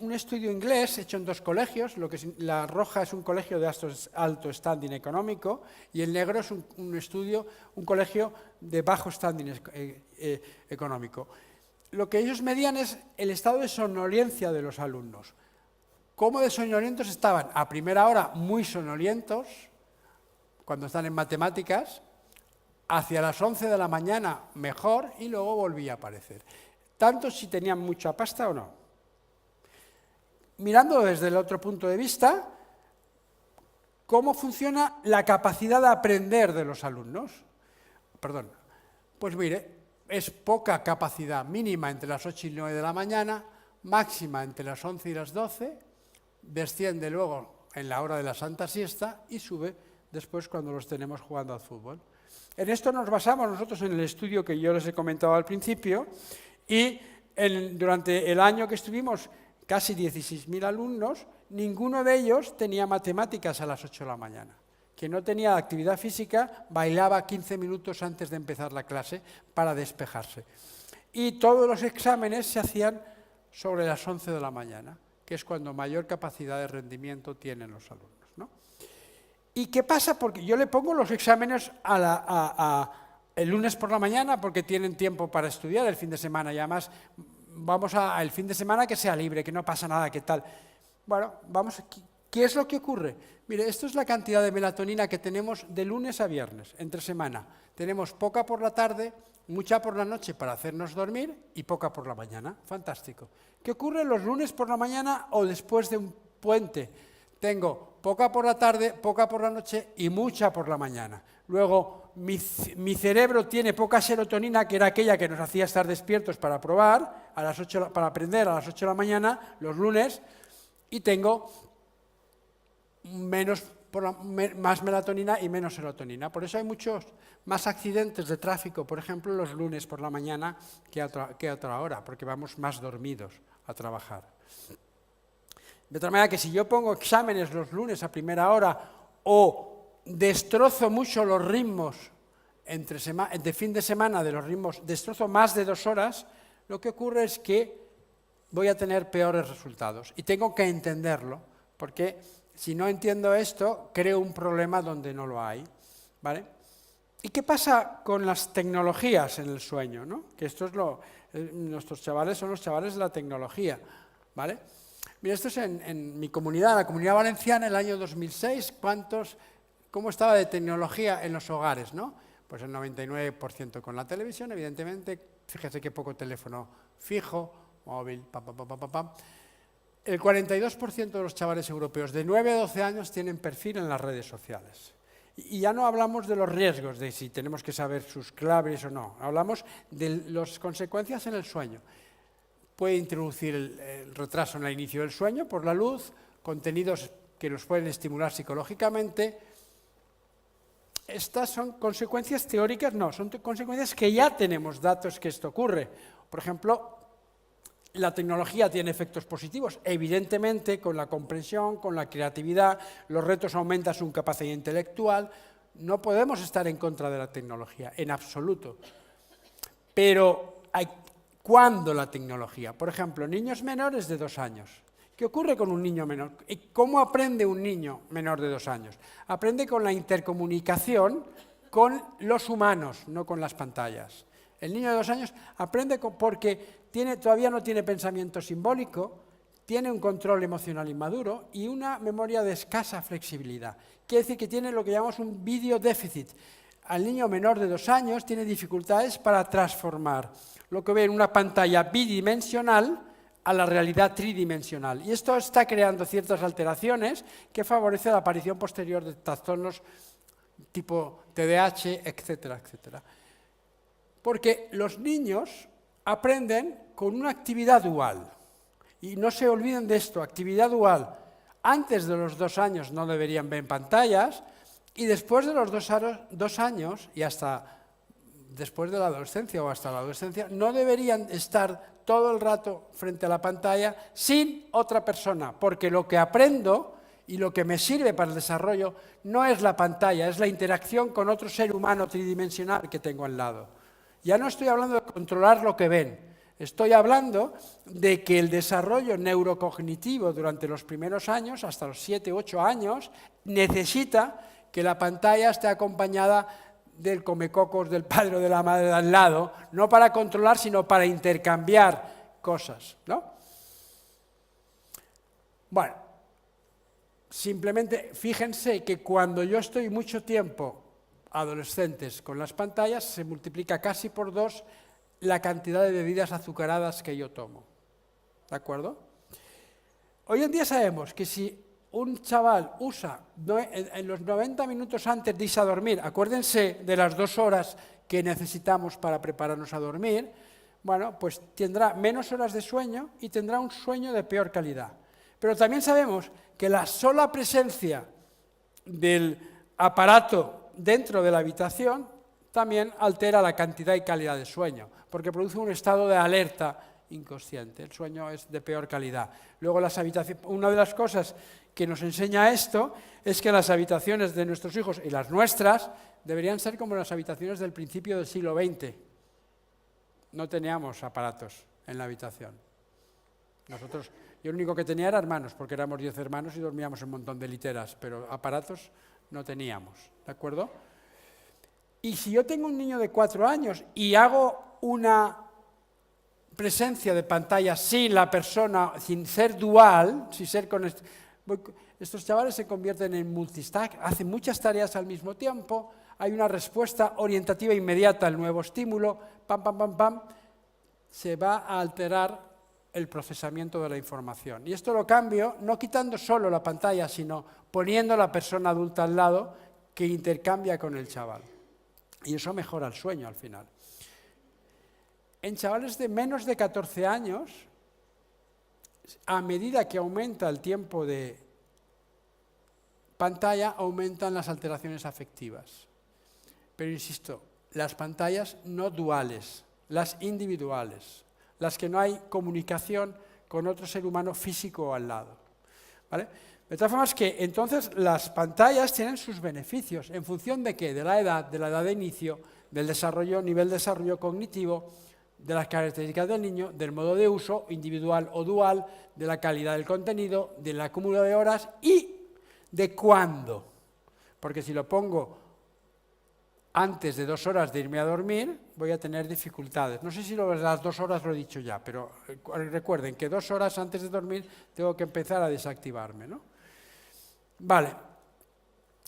un estudio inglés hecho en 2 colegios. La roja es un colegio de alto standing económico y el negro es un colegio de bajo standing económico. Lo que ellos medían es el estado de somnolencia de los alumnos. ¿Cómo de somnolientos estaban? A primera hora muy somnolientos, cuando están en matemáticas, hacia las 11 de la mañana mejor y luego volvía a aparecer. Tanto si tenían mucha pasta o no. Mirando desde el otro punto de vista, ¿cómo funciona la capacidad de aprender de los alumnos? Pues mire, es poca capacidad, mínima entre las 8 y 9 de la mañana, máxima entre las 11 y las 12, desciende luego en la hora de la santa siesta y sube después cuando los tenemos jugando al fútbol. En esto nos basamos nosotros en el estudio que yo les he comentado al principio y durante el año que estuvimos casi 16.000 alumnos, ninguno de ellos tenía matemáticas a las 8 de la mañana. Quien no tenía actividad física bailaba 15 minutos antes de empezar la clase para despejarse. Y todos los exámenes se hacían sobre las 11 de la mañana, que es cuando mayor capacidad de rendimiento tienen los alumnos, ¿no? ¿Y qué pasa? Porque yo le pongo los exámenes el lunes por la mañana porque tienen tiempo para estudiar el fin de semana y además vamos al fin de semana que sea libre, que no pasa nada, ¿qué tal? Bueno, ¿qué es lo que ocurre? Mire, esto es la cantidad de melatonina que tenemos de lunes a viernes, entre semana. Tenemos poca por la tarde, mucha por la noche para hacernos dormir y poca por la mañana. Fantástico. ¿Qué ocurre los lunes por la mañana o después de un puente? Tengo poca por la tarde, poca por la noche y mucha por la mañana. Luego mi cerebro tiene poca serotonina, que era aquella que nos hacía estar despiertos para probar, para aprender a las 8 de la mañana, los lunes, y tengo más melatonina y menos serotonina. Por eso hay muchos más accidentes de tráfico, por ejemplo, los lunes por la mañana que a otra hora, porque vamos más dormidos a trabajar. De otra manera que si yo pongo exámenes los lunes a primera hora o destrozo mucho los ritmos de fin de semana, de los ritmos, destrozo más de 2 horas, lo que ocurre es que voy a tener peores resultados. Y tengo que entenderlo, porque si no entiendo esto, creo un problema donde no lo hay, ¿vale? ¿Y qué pasa con las tecnologías en el sueño, ¿no? Que esto es nuestros chavales son los chavales de la tecnología, ¿vale? Mira, esto es en mi comunidad, la Comunidad Valenciana, en el año 2006, ¿cómo estaba de tecnología en los hogares, ¿no? Pues el 99% con la televisión, evidentemente, fíjese qué poco teléfono fijo, móvil, El 42% de los chavales europeos de 9 a 12 años tienen perfil en las redes sociales. Y ya no hablamos de los riesgos, de si tenemos que saber sus claves o no, hablamos de las consecuencias en el sueño. Puede introducir el retraso en el inicio del sueño por la luz, contenidos que los pueden estimular psicológicamente. Estas son consecuencias teóricas, no, son consecuencias que ya tenemos datos que esto ocurre. Por ejemplo, la tecnología tiene efectos positivos, evidentemente, con la comprensión, con la creatividad, los retos aumentan su capacidad intelectual. No podemos estar en contra de la tecnología, en absoluto. Pero ¿cuándo la tecnología? Por ejemplo, niños menores de 2 años. ¿Qué ocurre con un niño menor? ¿Cómo aprende un niño menor de 2 años? Aprende con la intercomunicación con los humanos, no con las pantallas. El niño de 2 años aprende porque todavía no tiene pensamiento simbólico, tiene un control emocional inmaduro y una memoria de escasa flexibilidad. Quiere decir que tiene lo que llamamos un video déficit. Al niño menor de 2 años tiene dificultades para transformar lo que ve en una pantalla bidimensional a la realidad tridimensional. Y esto está creando ciertas alteraciones que favorecen la aparición posterior de trastornos tipo TDAH, etcétera, etcétera. Porque los niños aprenden con una actividad dual. Y no se olviden de esto, actividad dual. Antes de los 2 años no deberían ver pantallas y después de los 2 años y hasta después de la adolescencia o hasta la adolescencia no deberían estar todo el rato frente a la pantalla sin otra persona, porque lo que aprendo y lo que me sirve para el desarrollo no es la pantalla, es la interacción con otro ser humano tridimensional que tengo al lado. Ya no estoy hablando de controlar lo que ven, estoy hablando de que el desarrollo neurocognitivo durante los primeros años, hasta los 7 u 8 años, necesita que la pantalla esté acompañada del comecocos del padre o de la madre de al lado, no para controlar, sino para intercambiar cosas, ¿no? Bueno, simplemente fíjense que cuando yo estoy mucho tiempo adolescentes con las pantallas, se multiplica casi por 2 la cantidad de bebidas azucaradas que yo tomo. ¿De acuerdo? Hoy en día sabemos que si un chaval usa en los 90 minutos antes de irse a dormir, acuérdense de las 2 horas que necesitamos para prepararnos a dormir, bueno, pues tendrá menos horas de sueño y tendrá un sueño de peor calidad. Pero también sabemos que la sola presencia del aparato dentro de la habitación también altera la cantidad y calidad de sueño, porque produce un estado de alerta inconsciente. El sueño es de peor calidad. Luego las habitaciones, una de las cosas que nos enseña esto es que las habitaciones de nuestros hijos y las nuestras deberían ser como las habitaciones del principio del siglo XX. No teníamos aparatos en la habitación. Yo lo único que tenía era hermanos, porque éramos 10 hermanos y dormíamos en un montón de literas, pero aparatos no teníamos, ¿de acuerdo? Y si yo tengo un niño de 4 años y hago una presencia de pantalla sin la persona, sin ser dual, sin ser estos chavales se convierten en multistack, hacen muchas tareas al mismo tiempo, hay una respuesta orientativa inmediata al nuevo estímulo, pam, pam, pam, pam, se va a alterar el procesamiento de la información. Y esto lo cambio no quitando solo la pantalla, sino poniendo a la persona adulta al lado que intercambia con el chaval. Y eso mejora el sueño al final. En chavales de menos de 14 años, a medida que aumenta el tiempo de pantalla, aumentan las alteraciones afectivas. Pero insisto, las pantallas no duales, las individuales, las que no hay comunicación con otro ser humano físico al lado. ¿Vale? De todas formas que entonces las pantallas tienen sus beneficios, ¿en función de qué? De la edad de inicio, del desarrollo, nivel de desarrollo cognitivo, de las características del niño, del modo de uso, individual o dual, de la calidad del contenido, del acúmulo de horas y de cuándo. Porque si lo pongo antes de 2 horas de irme a dormir, voy a tener dificultades. No sé si las 2 horas lo he dicho ya, pero recuerden que 2 horas antes de dormir tengo que empezar a desactivarme, ¿no? Vale,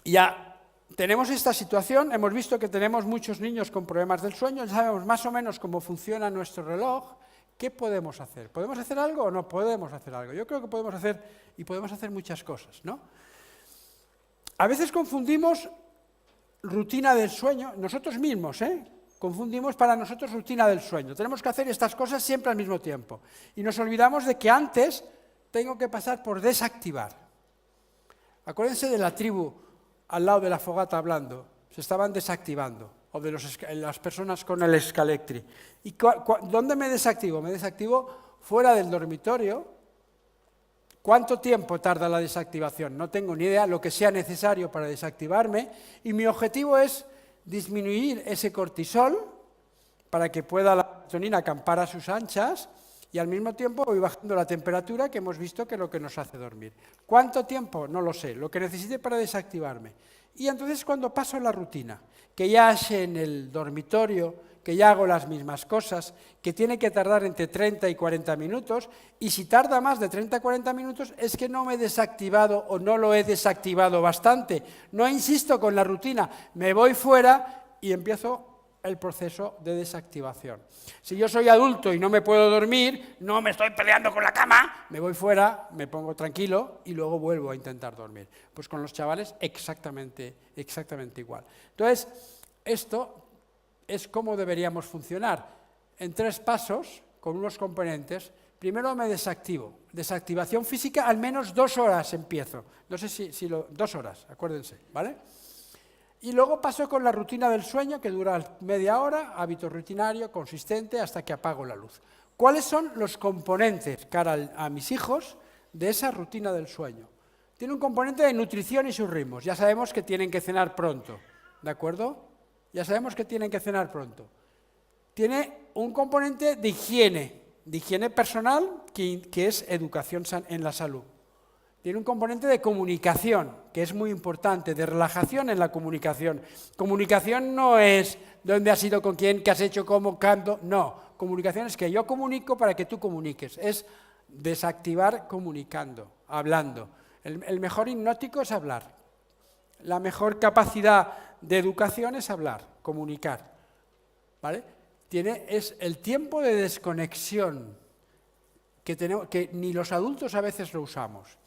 ya tenemos esta situación, hemos visto que tenemos muchos niños con problemas del sueño, ya sabemos más o menos cómo funciona nuestro reloj. ¿Qué podemos hacer? ¿Podemos hacer algo o no podemos hacer algo? Yo creo que podemos hacer, y podemos hacer muchas cosas, ¿no? A veces confundimos rutina del sueño, nosotros mismos, confundimos para nosotros rutina del sueño. Tenemos que hacer estas cosas siempre al mismo tiempo. Y nos olvidamos de que antes tengo que pasar por desactivar. Acuérdense de la tribu al lado de la fogata hablando, se estaban desactivando, o de las personas con el escalectri. ¿Y dónde me desactivo? Me desactivo fuera del dormitorio. ¿Cuánto tiempo tarda la desactivación? No tengo ni idea, lo que sea necesario para desactivarme, y mi objetivo es disminuir ese cortisol para que pueda la melatonina acampar a sus anchas, y al mismo tiempo voy bajando la temperatura, que hemos visto que es lo que nos hace dormir. ¿Cuánto tiempo? No lo sé, lo que necesite para desactivarme. Y entonces cuando paso la rutina, que ya es en el dormitorio, que ya hago las mismas cosas, que tiene que tardar entre 30 y 40 minutos, y si tarda más de 30 a 40 minutos es que no me he desactivado o no lo he desactivado bastante. No insisto con la rutina, me voy fuera y empiezo el proceso de desactivación. Si yo soy adulto y no me puedo dormir, no me estoy peleando con la cama, me voy fuera, me pongo tranquilo y luego vuelvo a intentar dormir. Pues con los chavales exactamente igual. Entonces, esto es cómo deberíamos funcionar. En 3 pasos, con unos componentes. Primero me desactivo. Desactivación física, al menos 2 horas empiezo. No sé si 2 horas, acuérdense, ¿vale? Y luego paso con la rutina del sueño, que dura media hora, hábito rutinario, consistente, hasta que apago la luz. ¿Cuáles son los componentes, cara a mis hijos, de esa rutina del sueño? Tiene un componente de nutrición y sus ritmos. Ya sabemos que tienen que cenar pronto, ¿de acuerdo? Ya sabemos que tienen que cenar pronto. Tiene un componente de higiene personal, que es educación en la salud. Tiene un componente de comunicación, que es muy importante, de relajación en la comunicación. Comunicación no es dónde has ido, con quién, qué has hecho, cómo, cuándo, no. Comunicación es que yo comunico para que tú comuniques. Es desactivar comunicando, hablando. El mejor hipnótico es hablar. La mejor capacidad de educación es hablar, comunicar. ¿Vale? Es el tiempo de desconexión que ni los adultos a veces lo usamos.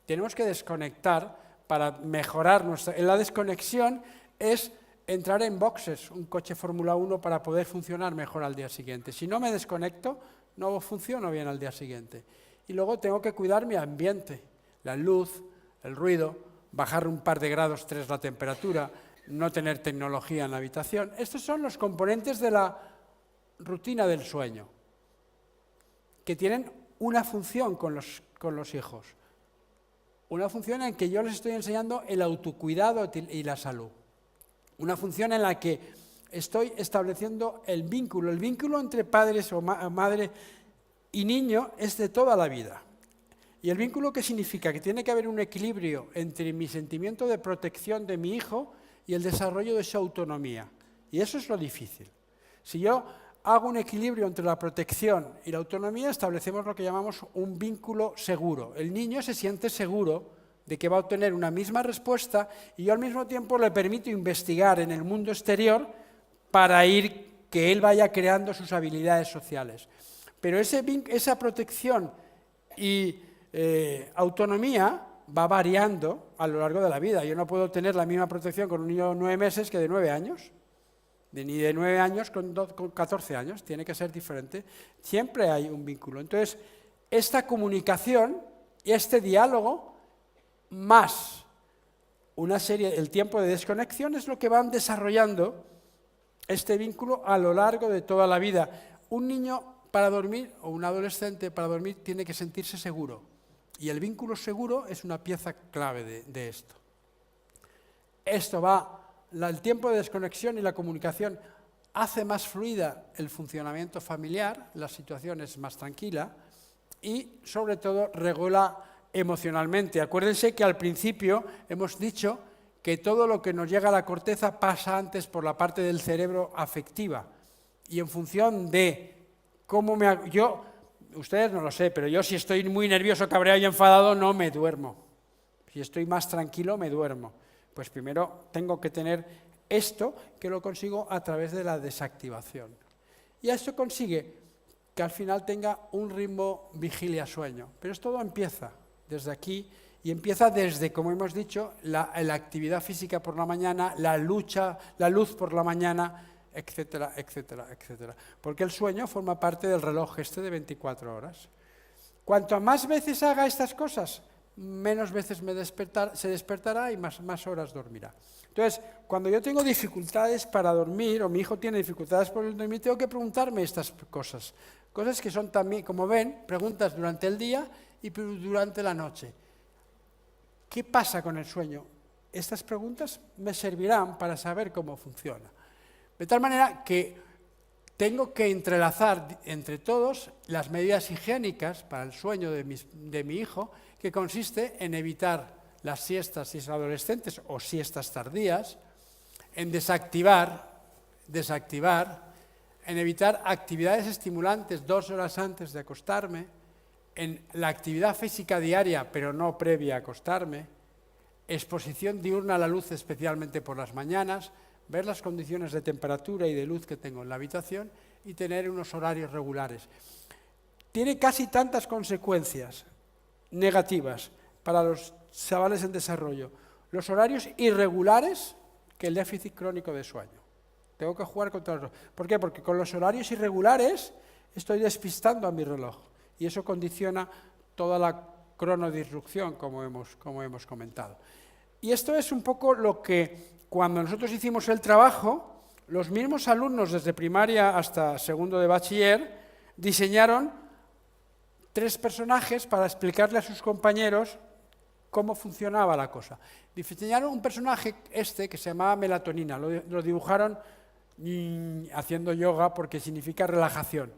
Tenemos que desconectar para mejorar la desconexión es entrar en boxes, un coche Fórmula 1, para poder funcionar mejor al día siguiente. Si no me desconecto, no funciono bien al día siguiente. Y luego tengo que cuidar mi ambiente, la luz, el ruido, bajar un par de grados, 3 la temperatura, no tener tecnología en la habitación. Estos son los componentes de la rutina del sueño, que tienen una función con los hijos. Una función en que yo les estoy enseñando el autocuidado y la salud. Una función en la que estoy estableciendo el vínculo entre padres o madre y niño es de toda la vida. ¿Y el vínculo qué significa? Que tiene que haber un equilibrio entre mi sentimiento de protección de mi hijo y el desarrollo de su autonomía. Y eso es lo difícil. Si yo hago un equilibrio entre la protección y la autonomía, establecemos lo que llamamos un vínculo seguro. El niño se siente seguro de que va a obtener una misma respuesta y yo al mismo tiempo le permito investigar en el mundo exterior para que él vaya creando sus habilidades sociales. Pero esa protección y autonomía va variando a lo largo de la vida. Yo no puedo tener la misma protección con un niño de 9 meses que de 9 años. ni de 9 años con 14 años, tiene que ser diferente. Siempre hay un vínculo. Entonces, esta comunicación y este diálogo, más el tiempo de desconexión, es lo que van desarrollando este vínculo a lo largo de toda la vida. Un niño para dormir, o un adolescente para dormir, tiene que sentirse seguro. Y el vínculo seguro es una pieza clave de esto. El tiempo de desconexión y la comunicación hace más fluida el funcionamiento familiar, la situación es más tranquila y, sobre todo, regula emocionalmente. Acuérdense que al principio hemos dicho que todo lo que nos llega a la corteza pasa antes por la parte del cerebro afectiva. Y en función de cómo ustedes no lo sé, pero yo si estoy muy nervioso, cabreado y enfadado, no me duermo. Si estoy más tranquilo, me duermo. Pues primero tengo que tener esto, que lo consigo a través de la desactivación. Y esto consigue que al final tenga un ritmo vigilia-sueño. Pero todo empieza desde aquí y empieza desde, como hemos dicho, la actividad física por la mañana, la luz por la mañana, etcétera, etcétera, etcétera. Porque el sueño forma parte del reloj de 24 horas. Cuanto más veces haga estas cosas, menos veces se despertará y más horas dormirá. Entonces, cuando yo tengo dificultades para dormir, o mi hijo tiene dificultades por dormir, tengo que preguntarme estas cosas. Cosas que son también, como ven, preguntas durante el día y durante la noche. ¿Qué pasa con el sueño? Estas preguntas me servirán para saber cómo funciona. De tal manera que tengo que entrelazar entre todos las medidas higiénicas para el sueño de mi hijo, que consiste en evitar las siestas si es adolescentes o siestas tardías, en desactivar, en evitar actividades estimulantes 2 horas antes de acostarme, en la actividad física diaria, pero no previa a acostarme, exposición diurna a la luz, especialmente por las mañanas, ver las condiciones de temperatura y de luz que tengo en la habitación y tener unos horarios regulares. Tiene casi tantas consecuencias negativas para los chavales en desarrollo, los horarios irregulares, que el déficit crónico de sueño. Tengo que jugar contra los... ¿Por qué? Porque con los horarios irregulares estoy despistando a mi reloj y eso condiciona toda la cronodisrupción, como hemos comentado. Y esto es un poco lo que, cuando nosotros hicimos el trabajo, los mismos alumnos desde primaria hasta segundo de bachiller diseñaron 3 personajes para explicarle a sus compañeros cómo funcionaba la cosa. Diseñaron un personaje que se llamaba melatonina, lo dibujaron haciendo yoga porque significa relajación.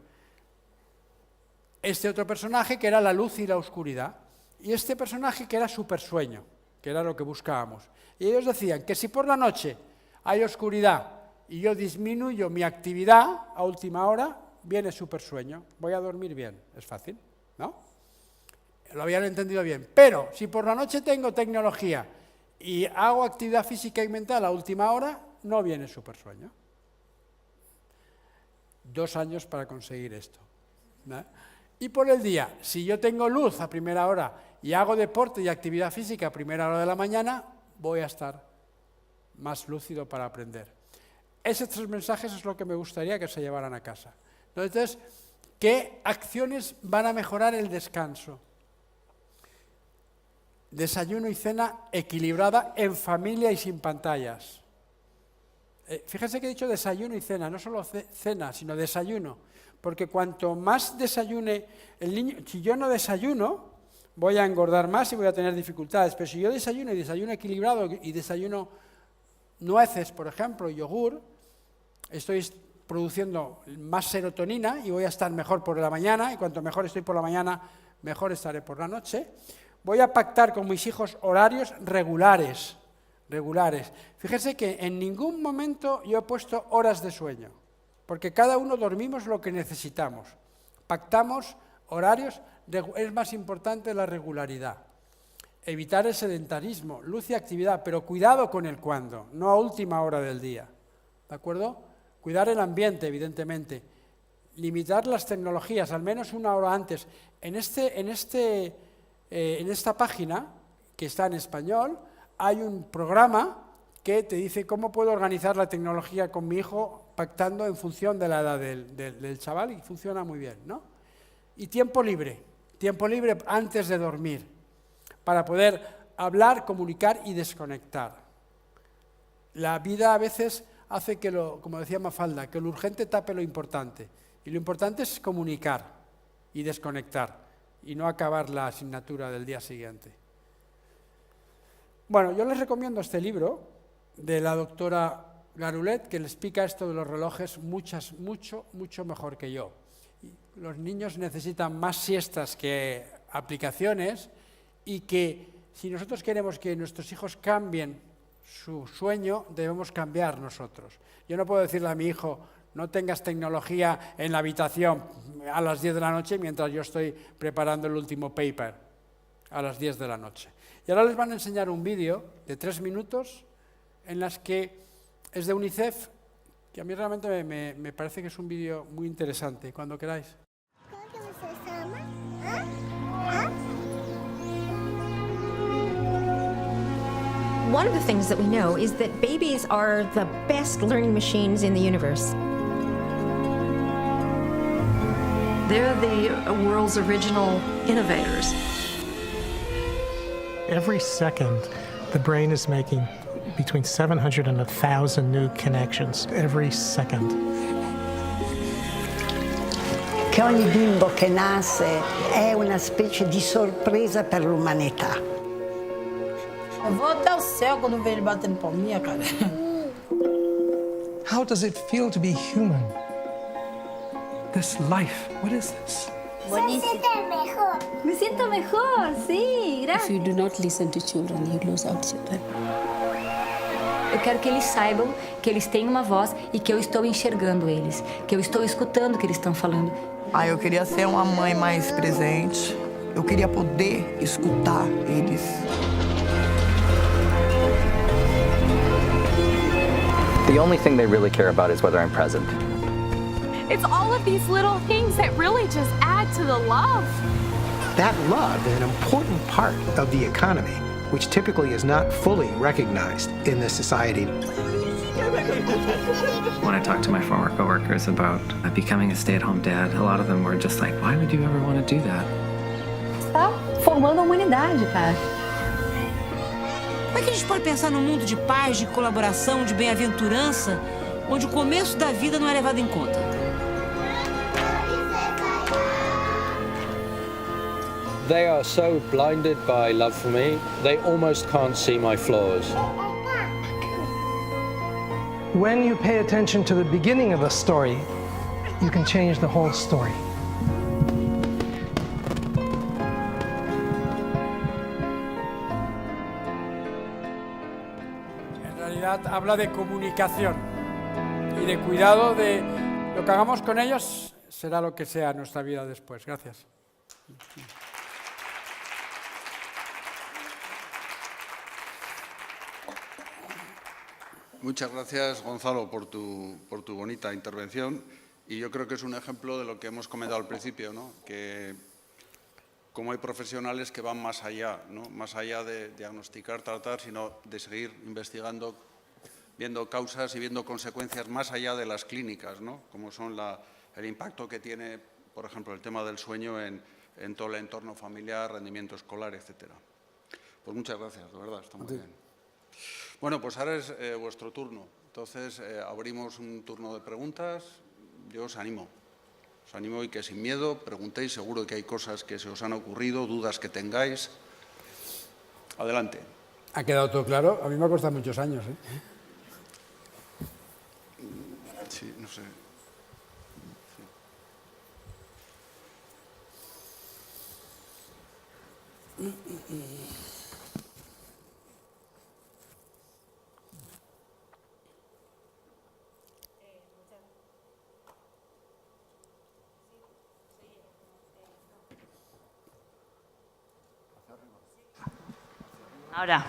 Este otro personaje que era la luz y la oscuridad, y este personaje que era supersueño, que era lo que buscábamos. Y ellos decían que si por la noche hay oscuridad y yo disminuyo mi actividad a última hora, viene supersueño, voy a dormir bien. Es fácil, ¿no? Lo habían entendido bien. Pero si por la noche tengo tecnología y hago actividad física y mental a última hora, no viene supersueño. 2 años para conseguir esto, ¿no? Y por el día, si yo tengo luz a primera hora y hago deporte y actividad física a primera hora de la mañana, voy a estar más lúcido para aprender. Esos 3 mensajes es lo que me gustaría que se llevaran a casa. Entonces, ¿qué acciones van a mejorar el descanso? Desayuno y cena equilibrada en familia y sin pantallas. Fíjense que he dicho desayuno y cena, no solo cena, sino desayuno. Porque cuanto más desayune el niño, si yo no desayuno, voy a engordar más y voy a tener dificultades. Pero si yo desayuno y desayuno equilibrado y desayuno nueces, por ejemplo, yogur, estoy produciendo más serotonina y voy a estar mejor por la mañana, y cuanto mejor estoy por la mañana, mejor estaré por la noche. Voy a pactar con mis hijos horarios regulares. Fíjense que en ningún momento yo he puesto horas de sueño, porque cada uno dormimos lo que necesitamos. Pactamos horarios, es más importante la regularidad. Evitar el sedentarismo, luz y actividad, pero cuidado con el cuándo, no a última hora del día. ¿De acuerdo? Cuidar el ambiente, evidentemente. Limitar las tecnologías, al menos 1 hora antes. En esta página, que está en español, hay un programa que te dice cómo puedo organizar la tecnología con mi hijo pactando en función de la edad del chaval y funciona muy bien, ¿no? Y tiempo libre antes de dormir, para poder hablar, comunicar y desconectar. La vida a veces hace que, como decía Mafalda, que lo urgente tape lo importante. Y lo importante es comunicar y desconectar y no acabar la asignatura del día siguiente. Bueno, yo les recomiendo este libro de la doctora Garulet, que le explica esto de los relojes mucho mejor que yo. Los niños necesitan más siestas que aplicaciones y que si nosotros queremos que nuestros hijos cambien su sueño, debemos cambiar nosotros. Yo no puedo decirle a mi hijo, no tengas tecnología en la habitación a las 10 de la noche mientras yo estoy preparando el último paper a las 10 de la noche. Y ahora les van a enseñar un vídeo de 3 minutos en las que es de UNICEF, que a mí realmente me parece que es un vídeo muy interesante, cuando queráis. One of the things that we know is that babies are the best learning machines in the universe. They're the world's original innovators. Every second, the brain is making between 700 and 1,000 new connections every second. Che ogni bimbo che nasce è una specie di sorpresa per l'umanità. Eu vou até o céu quando vejo ele batendo palminha, cara. How does it feel to be human? This life, what is this? Me siento mejor, sí, gracias. If you do not listen to children, you lose out children. Eu quero que eles saibam que eles têm uma voz e que eu estou enxergando eles, que eu estou escutando o que eles estão falando. Eu queria ser uma mãe mais presente. Eu queria poder escutar eles. The only thing they really care about is whether I'm present. It's all of these little things that really just add to the love. That love is an important part of the economy, which typically is not fully recognized in this society. When I talked to my former coworkers about becoming a stay-at-home dad, a lot of them were just like, why would you ever want to do that? Está formando a humanidade, cara. Como é que a gente pode pensar num mundo de paz, de colaboração, de bem-aventurança, onde o começo da vida não é levado em conta? They are so blinded by love for me, they almost can't see my flaws. When you pay attention to the beginning of a story, you can change the whole story. En realidad habla de comunicación y de cuidado de lo que hagamos con ellos será lo que sea nuestra vida después. Gracias. Muchas gracias, Gonzalo, por tu bonita intervención. Y yo creo que es un ejemplo de lo que hemos comentado al principio, ¿no? Que como hay profesionales que van más allá, ¿no? Más allá de diagnosticar, tratar, sino de seguir investigando, viendo causas y viendo consecuencias más allá de las clínicas, ¿no? Como son el impacto que tiene, por ejemplo, el tema del sueño en todo el entorno familiar, rendimiento escolar, etcétera. Pues muchas gracias, de verdad, está muy bien. Bueno, pues ahora es vuestro turno. Entonces, abrimos un turno de preguntas. Yo os animo y que sin miedo preguntéis. Seguro que hay cosas que se os han ocurrido, dudas que tengáis. Adelante. ¿Ha quedado todo claro? A mí me ha costado muchos años, ¿eh? Sí, no sé. Sí. Ahora,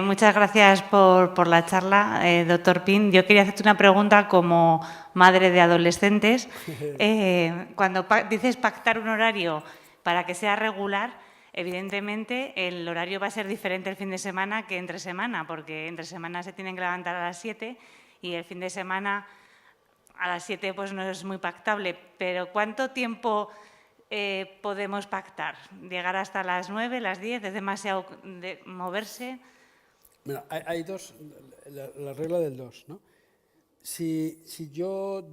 muchas gracias por la charla, doctor Pin. Yo quería hacerte una pregunta como madre de adolescentes. Cuando dices pactar un horario para que sea regular, evidentemente el horario va a ser diferente el fin de semana que entre semana, porque entre semana se tienen que levantar a las 7 y el fin de semana a las 7 pues no es muy pactable, pero ¿cuánto tiempo podemos pactar? ¿Llegar hasta las 9, las 10? ¿Es demasiado moverse? Mira, hay dos, la regla del 2, ¿no? Si yo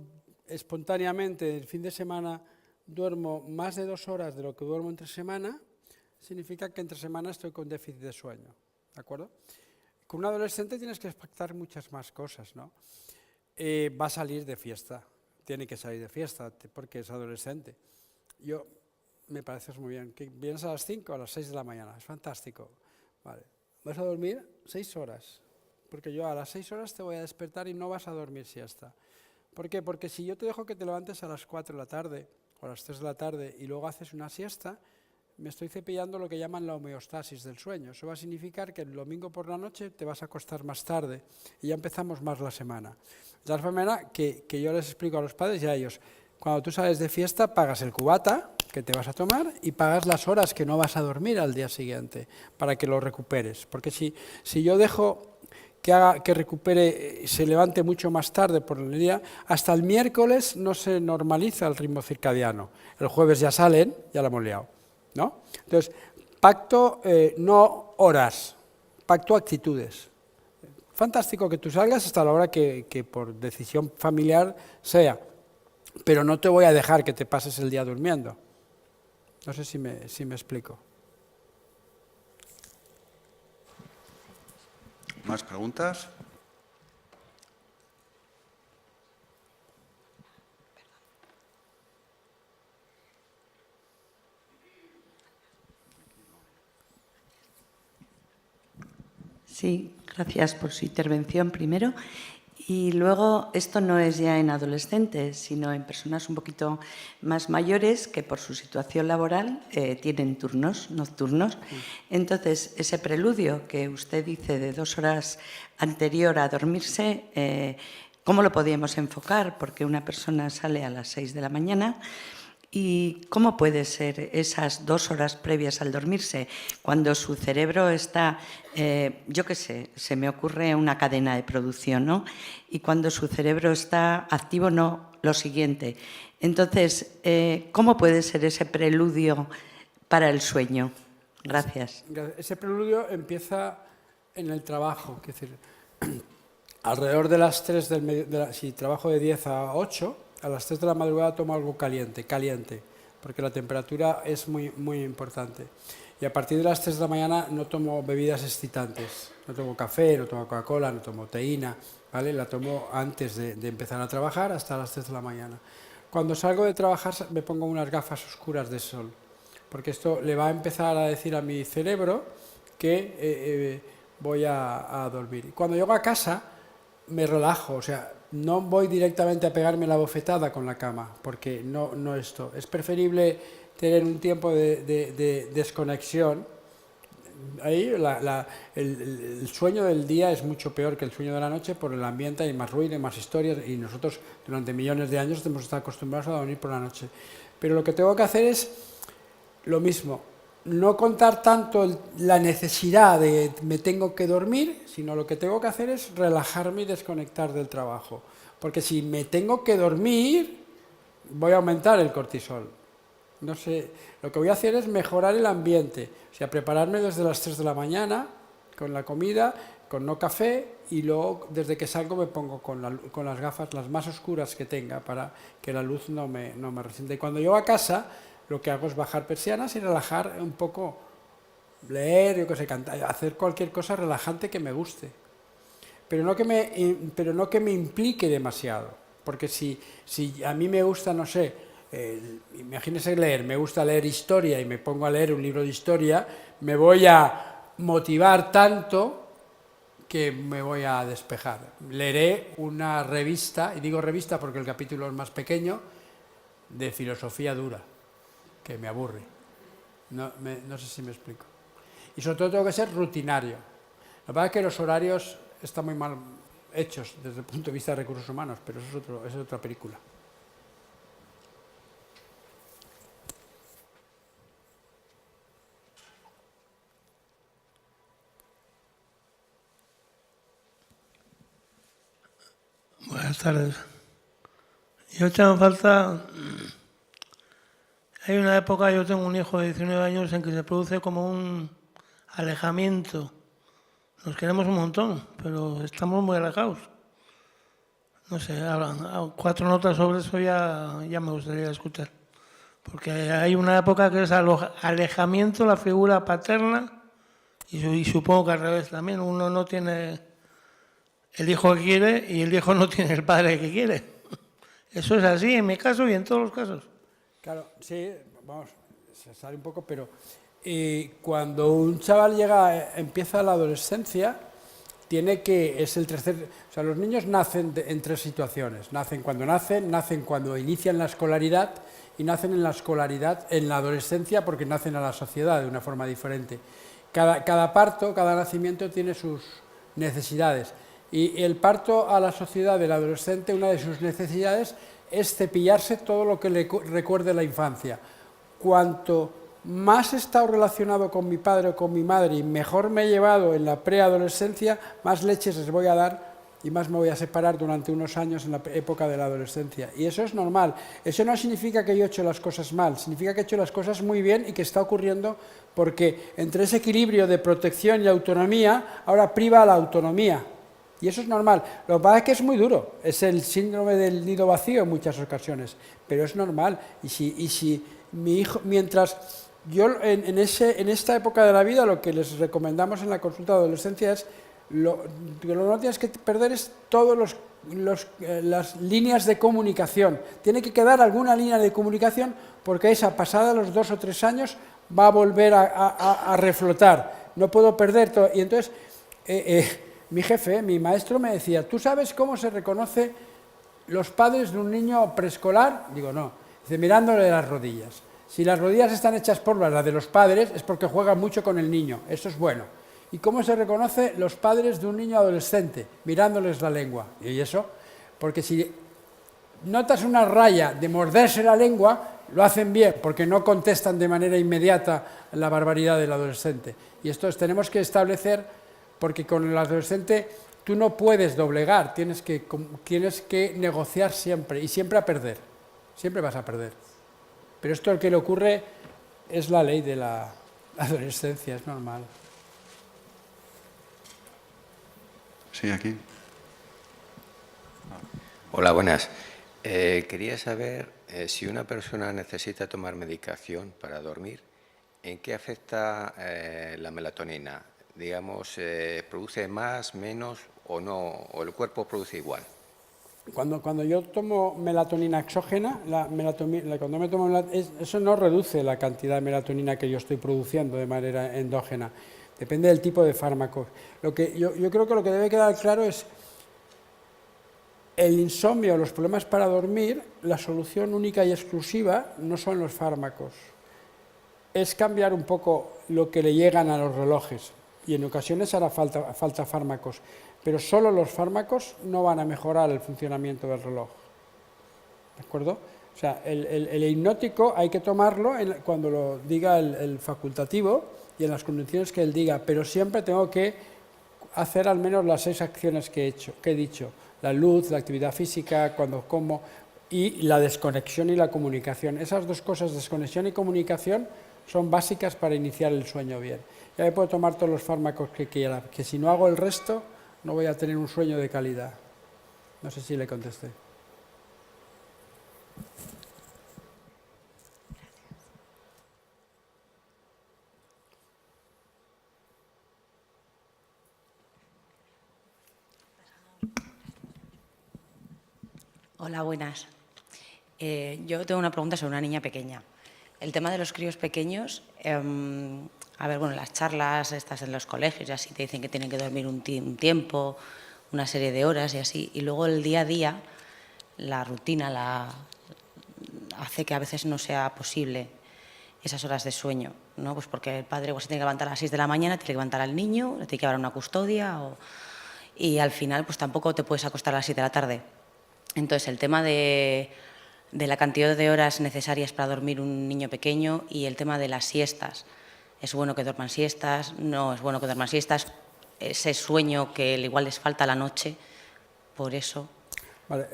espontáneamente el fin de semana duermo más de 2 horas de lo que duermo entre semana, significa que entre semana estoy con déficit de sueño, ¿de acuerdo? Con un adolescente tienes que pactar muchas más cosas, ¿no? Va a salir de fiesta, tiene que salir de fiesta porque es adolescente. Me parece muy bien, que vienes a las 5 o a las 6 de la mañana, es fantástico. Vale. Vas a dormir 6 horas, porque yo a las 6 horas te voy a despertar y no vas a dormir siesta. ¿Por qué? Porque si yo te dejo que te levantes a las 4 de la tarde o a las 3 de la tarde y luego haces una siesta, me estoy cepillando lo que llaman la homeostasis del sueño. Eso va a significar que el domingo por la noche te vas a acostar más tarde y ya empezamos más la semana. De tal manera que yo les explico a los padres y a ellos, cuando tú sales de fiesta pagas el cubata que te vas a tomar y pagas las horas que no vas a dormir al día siguiente para que lo recuperes. Porque si yo dejo que recupere, se levante mucho más tarde por el día, hasta el miércoles no se normaliza el ritmo circadiano. El jueves ya salen, ya la hemos liado, ¿no? Entonces, pacto no horas, pacto actitudes. Fantástico que tú salgas hasta la hora que por decisión familiar sea, pero no te voy a dejar que te pases el día durmiendo. No sé si me explico. ¿Más preguntas? Sí, gracias por su intervención primero. Y luego, esto no es ya en adolescentes, sino en personas un poquito más mayores que por su situación laboral tienen turnos nocturnos. Entonces, ese preludio que usted dice de 2 horas anterior a dormirse, ¿cómo lo podríamos enfocar? Porque una persona sale a las 6 de la mañana. ¿Y cómo puede ser esas 2 horas previas al dormirse cuando su cerebro está, yo qué sé, se me ocurre una cadena de producción, ¿no? Y cuando su cerebro está activo, no, lo siguiente. Entonces, ¿cómo puede ser ese preludio para el sueño? Gracias. Ese preludio empieza en el trabajo, es decir, alrededor de las 3 si trabajo de 10 a 8, a las 3 de la madrugada tomo algo caliente, porque la temperatura es muy, muy importante. Y a partir de las 3 de la mañana no tomo bebidas excitantes, no tomo café, no tomo Coca-Cola, no tomo teína, ¿vale? La tomo antes de empezar a trabajar hasta las 3 de la mañana. Cuando salgo de trabajar me pongo unas gafas oscuras de sol, porque esto le va a empezar a decir a mi cerebro que voy a dormir. Y cuando llego a casa me relajo, o sea, no voy directamente a pegarme la bofetada con la cama, porque no esto. Es preferible tener un tiempo de desconexión. Ahí el sueño del día es mucho peor que el sueño de la noche por el ambiente, hay más ruido, hay más historias, y nosotros durante millones de años hemos estado acostumbrados a dormir por la noche. Pero lo que tengo que hacer es lo mismo, no contar tanto la necesidad de me tengo que dormir, sino lo que tengo que hacer es relajarme y desconectar del trabajo. Porque si me tengo que dormir, voy a aumentar el cortisol. No sé, lo que voy a hacer es mejorar el ambiente, o sea, prepararme desde las 3 de la mañana con la comida, con no café, y luego desde que salgo me pongo con las gafas las más oscuras que tenga para que la luz no me resienta. Y cuando llego a casa, lo que hago es bajar persianas y relajar un poco, leer, yo qué sé, cantar, hacer cualquier cosa relajante que me guste. Pero no que me implique demasiado, porque si a mí me gusta, no sé, imagínese leer, me gusta leer historia y me pongo a leer un libro de historia, me voy a motivar tanto que me voy a despejar. Leeré una revista, y digo revista porque el capítulo es más pequeño, de filosofía dura, que me aburre. No sé si me explico. Y sobre todo tengo que ser rutinario. Lo que pasa es que los horarios están muy mal hechos desde el punto de vista de recursos humanos, pero eso es otra película. Buenas tardes. Yo tengo en falta... Hay una época, yo tengo un hijo de 19 años en que se produce como un alejamiento. Nos queremos un montón, pero estamos muy alejados. No sé, 4 notas sobre eso ya me gustaría escuchar. Porque hay una época que es alejamiento, la figura paterna, y supongo que al revés también. Uno no tiene el hijo que quiere y el hijo no tiene el padre que quiere. Eso es así en mi caso y en todos los casos. Claro, sí, vamos, se sale un poco, pero cuando un chaval empieza la adolescencia, es el tercer... O sea, los niños nacen en 3 situaciones. Nacen cuando inician la escolaridad y nacen en la escolaridad, en la adolescencia, porque nacen a la sociedad de una forma diferente. Cada parto, cada nacimiento tiene sus necesidades. Y el parto a la sociedad del adolescente, una de sus necesidades es cepillarse todo lo que le recuerde la infancia. Cuanto más he estado relacionado con mi padre o con mi madre y mejor me he llevado en la preadolescencia, más leches les voy a dar y más me voy a separar durante unos años en la época de la adolescencia. Y eso es normal. Eso no significa que yo he hecho las cosas mal, significa que he hecho las cosas muy bien y que está ocurriendo porque entre ese equilibrio de protección y autonomía, ahora priva la autonomía. Y eso es normal. Lo que pasa es que es muy duro. Es el síndrome del nido vacío en muchas ocasiones. Pero es normal. Y si mi hijo, mientras yo en esta época de la vida, lo que les recomendamos en la consulta de adolescencia es lo que no tienes que perder es todas las líneas de comunicación. Tiene que quedar alguna línea de comunicación porque esa, pasada los 2 o 3 años, va a volver a reflotar. No puedo perder todo. Y entonces... mi jefe, mi maestro me decía, ¿tú sabes cómo se reconoce los padres de un niño preescolar? Digo, no. Dice, mirándole las rodillas. Si las rodillas están hechas polvas, las de los padres, es porque juegan mucho con el niño. Eso es bueno. ¿Y cómo se reconoce los padres de un niño adolescente? Mirándoles la lengua. ¿Y eso? Porque si notas una raya de morderse la lengua, lo hacen bien, porque no contestan de manera inmediata la barbaridad del adolescente. Y esto tenemos que establecer... Porque con el adolescente tú no puedes doblegar, tienes que negociar siempre y siempre a perder, siempre vas a perder. Pero esto al que le ocurre es la ley de la adolescencia, es normal. Sí, aquí. Hola, buenas. Quería saber si una persona necesita tomar medicación para dormir, ¿en qué afecta la melatonina? Digamos, ¿produce más, menos o no? ¿O el cuerpo produce igual? Cuando yo tomo melatonina exógena, cuando me tomo eso no reduce la cantidad de melatonina que yo estoy produciendo de manera endógena. Depende del tipo de fármaco. Yo creo que lo que debe quedar claro es el insomnio, los problemas para dormir, la solución única y exclusiva no son los fármacos. Es cambiar un poco lo que le llegan a los relojes. Y en ocasiones hará falta fármacos, pero solo los fármacos no van a mejorar el funcionamiento del reloj. ¿De acuerdo? O sea, el hipnótico hay que tomarlo cuando lo diga el facultativo y en las condiciones que él diga, pero siempre tengo que hacer al menos las 6 acciones que he dicho. La luz, la actividad física, cuando como, y la desconexión y la comunicación. Esas 2 cosas, desconexión y comunicación, son básicas para iniciar el sueño bien. Ya me puedo tomar todos los fármacos que quiera, que si no hago el resto, no voy a tener un sueño de calidad. No sé si le contesté. Hola, buenas. Yo tengo una pregunta sobre una niña pequeña. El tema de los críos pequeños, a ver, bueno, las charlas estas en los colegios y así te dicen que tienen que dormir un tiempo, una serie de horas y así, y luego el día a día, la rutina hace que a veces no sea posible esas horas de sueño, ¿no? Pues porque el padre se tiene que levantar a las 6 de la mañana, tiene que levantar al niño, le tiene que llevar a una custodia y al final pues tampoco te puedes acostar a las 7 de la tarde. Entonces el tema de la cantidad de horas necesarias para dormir un niño pequeño y el tema de las siestas. ¿Es bueno que duerman siestas? ¿No es bueno que duerman siestas? Ese sueño que igual les falta a la noche, por eso. Vale,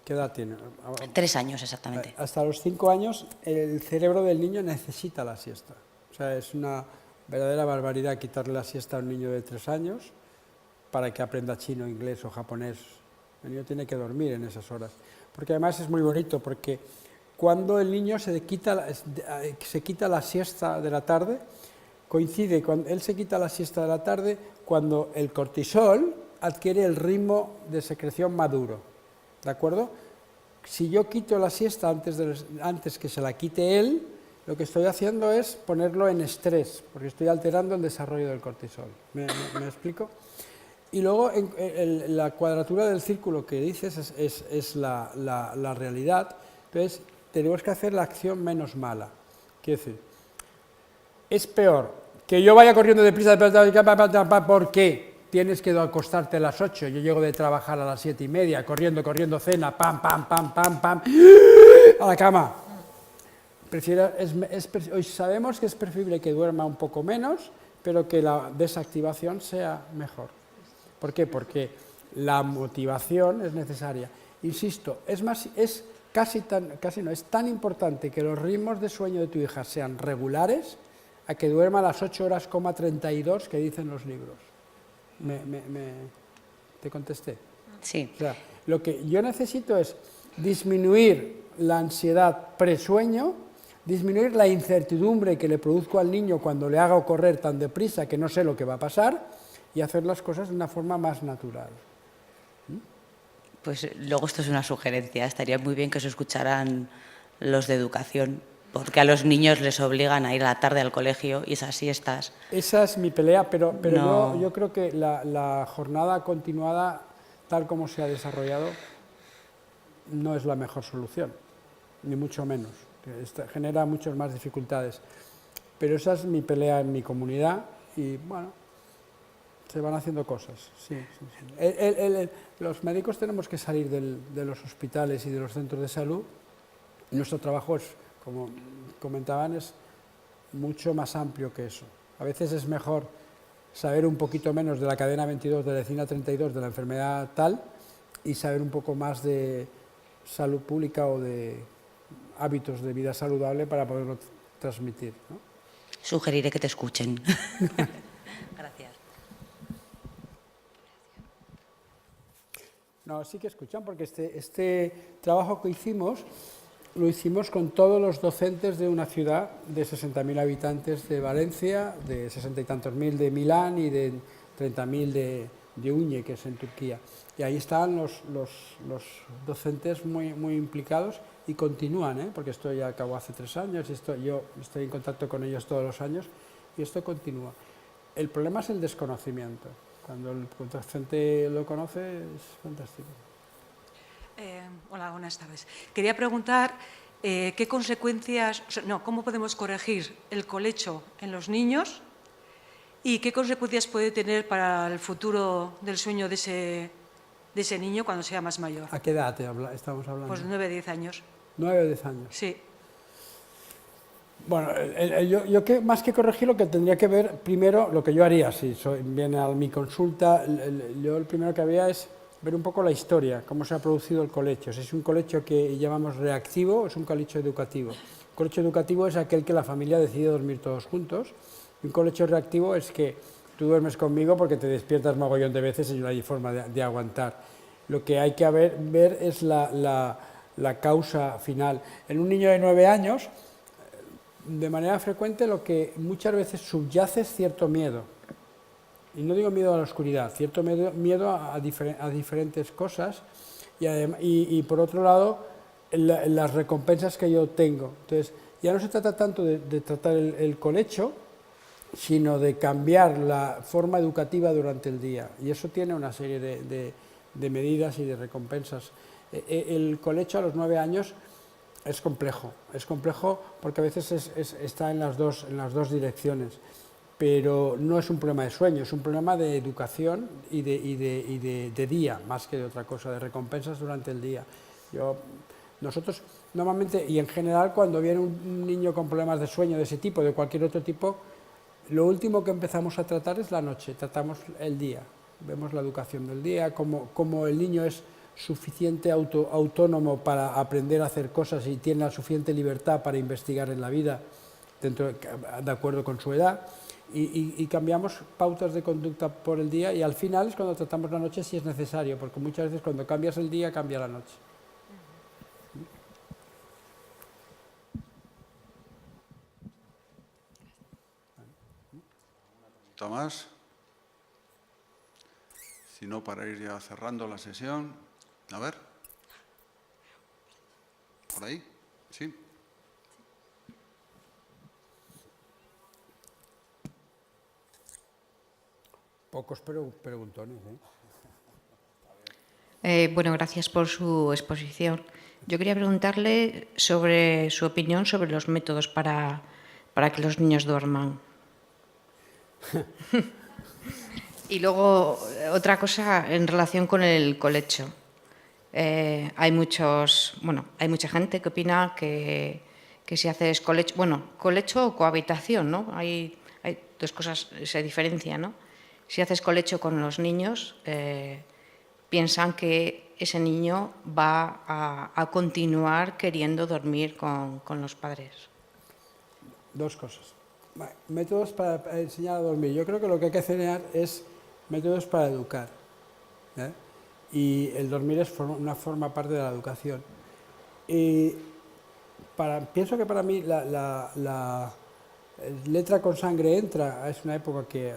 ¿qué edad tiene? 3 años exactamente. Hasta los 5 años el cerebro del niño necesita la siesta. O sea, es una verdadera barbaridad quitarle la siesta a un niño de 3 años para que aprenda chino, inglés o japonés. El niño tiene que dormir en esas horas. Porque además es muy bonito, porque cuando el niño se quita la siesta de la tarde, coincide cuando él se quita la siesta de la tarde cuando el cortisol adquiere el ritmo de secreción maduro, ¿de acuerdo? Si yo quito la siesta antes que se la quite él, lo que estoy haciendo es ponerlo en estrés, porque estoy alterando el desarrollo del cortisol. ¿Me explico? Y luego la cuadratura del círculo que dices es la realidad. Entonces, tenemos que hacer la acción menos mala. Quiero decir, es peor que yo vaya corriendo deprisa porque tienes que acostarte a las 8, yo llego de trabajar a las 7:30, corriendo, cena, pam, a la cama. Hoy sabemos que es preferible que duerma un poco menos, pero que la desactivación sea mejor. ¿Por qué? Porque la motivación es necesaria. Insisto, es tan importante que los ritmos de sueño de tu hija sean regulares a que duerma las 8 horas, 32 que dicen los libros. ¿Te contesté? Sí. O sea, lo que yo necesito es disminuir la ansiedad presueño, disminuir la incertidumbre que le produzco al niño cuando le hago correr tan deprisa que no sé lo que va a pasar y hacer las cosas de una forma más natural. Pues luego esto es una sugerencia, estaría muy bien que se escucharan los de educación, porque a los niños les obligan a ir a la tarde al colegio y esas siestas. Esa es mi pelea, pero no. yo creo que la jornada continuada, tal como se ha desarrollado, no es la mejor solución, ni mucho menos. Genera muchas más dificultades. Pero esa es mi pelea en mi comunidad y, bueno, se van haciendo cosas. Sí. Los médicos tenemos que salir de los hospitales y de los centros de salud. Nuestro trabajo es, como comentaban, es mucho más amplio que eso. A veces es mejor saber un poquito menos de la cadena 22, de la enzima 32, de la enfermedad tal, y saber un poco más de salud pública o de hábitos de vida saludable para poderlo transmitir, ¿no? Sugeriré que te escuchen. Gracias. No, sí que escuchan, porque este trabajo que hicimos lo hicimos con todos los docentes de una ciudad de 60.000 habitantes de Valencia, de 60 y tantos mil de Milán y de 30.000 de Uñe, que es en Turquía. Y ahí estaban los docentes muy implicados y continúan, porque esto ya acabó hace 3 años, yo estoy en contacto con ellos todos los años y esto continúa. El problema es el desconocimiento. Cuando el docente lo conoce es fantástico. Hola, buenas tardes. Quería preguntar qué consecuencias, cómo podemos corregir el colecho en los niños y qué consecuencias puede tener para el futuro del sueño de ese niño cuando sea más mayor. ¿A qué edad estamos hablando? Pues 9 o 10 años. 9 o 10 años. Sí. Bueno, yo más que corregir, lo que tendría que ver, primero, lo que yo haría, si viene a mi consulta, yo el primero que haría es ver un poco la historia, cómo se ha producido el colecho. Si es un colecho que llamamos reactivo o es un colecho educativo. Un colecho educativo es aquel que la familia decide dormir todos juntos. Y un colecho reactivo es que tú duermes conmigo porque te despiertas mogollón de veces y no hay forma de aguantar. Lo que hay que ver es la causa final. En un niño de 9 años, de manera frecuente, lo que muchas veces subyace es cierto miedo. Y no digo miedo a la oscuridad, cierto miedo a diferentes cosas y por otro lado, las recompensas que yo tengo. Entonces, ya no se trata tanto de tratar el colecho, sino de cambiar la forma educativa durante el día. Y eso tiene una serie de medidas y de recompensas. El colecho a los 9 años es complejo porque a veces está en las dos direcciones. Pero no es un problema de sueño, es un problema de educación y de día, más que de otra cosa, de recompensas durante el día. Nosotros normalmente, y en general, cuando viene un niño con problemas de sueño de ese tipo, de cualquier otro tipo, lo último que empezamos a tratar es la noche, tratamos el día, vemos la educación del día, como el niño es suficiente autónomo para aprender a hacer cosas y tiene la suficiente libertad para investigar en la vida, de acuerdo con su edad, y cambiamos pautas de conducta por el día, y al final es cuando tratamos la noche si es necesario, porque muchas veces cuando cambias el día, cambia la noche. Tomás, si no, para ir ya cerrando la sesión. A ver. ¿Por ahí? Sí. Pocos preguntones, Bueno, gracias por su exposición. Yo quería preguntarle sobre su opinión sobre los métodos para que los niños duerman. Y luego, otra cosa en relación con el colecho. Hay mucha gente que opina que si haces colecho, colecho o cohabitación, ¿no? Hay dos cosas, se diferencian, ¿no? Si haces colecho con los niños, piensan que ese niño va a continuar queriendo dormir con los padres. Dos cosas. Métodos para enseñar a dormir. Yo creo que lo que hay que hacer es métodos para educar. Y el dormir es forma parte de la educación. Y pienso que para mí la letra con sangre entra, es una época que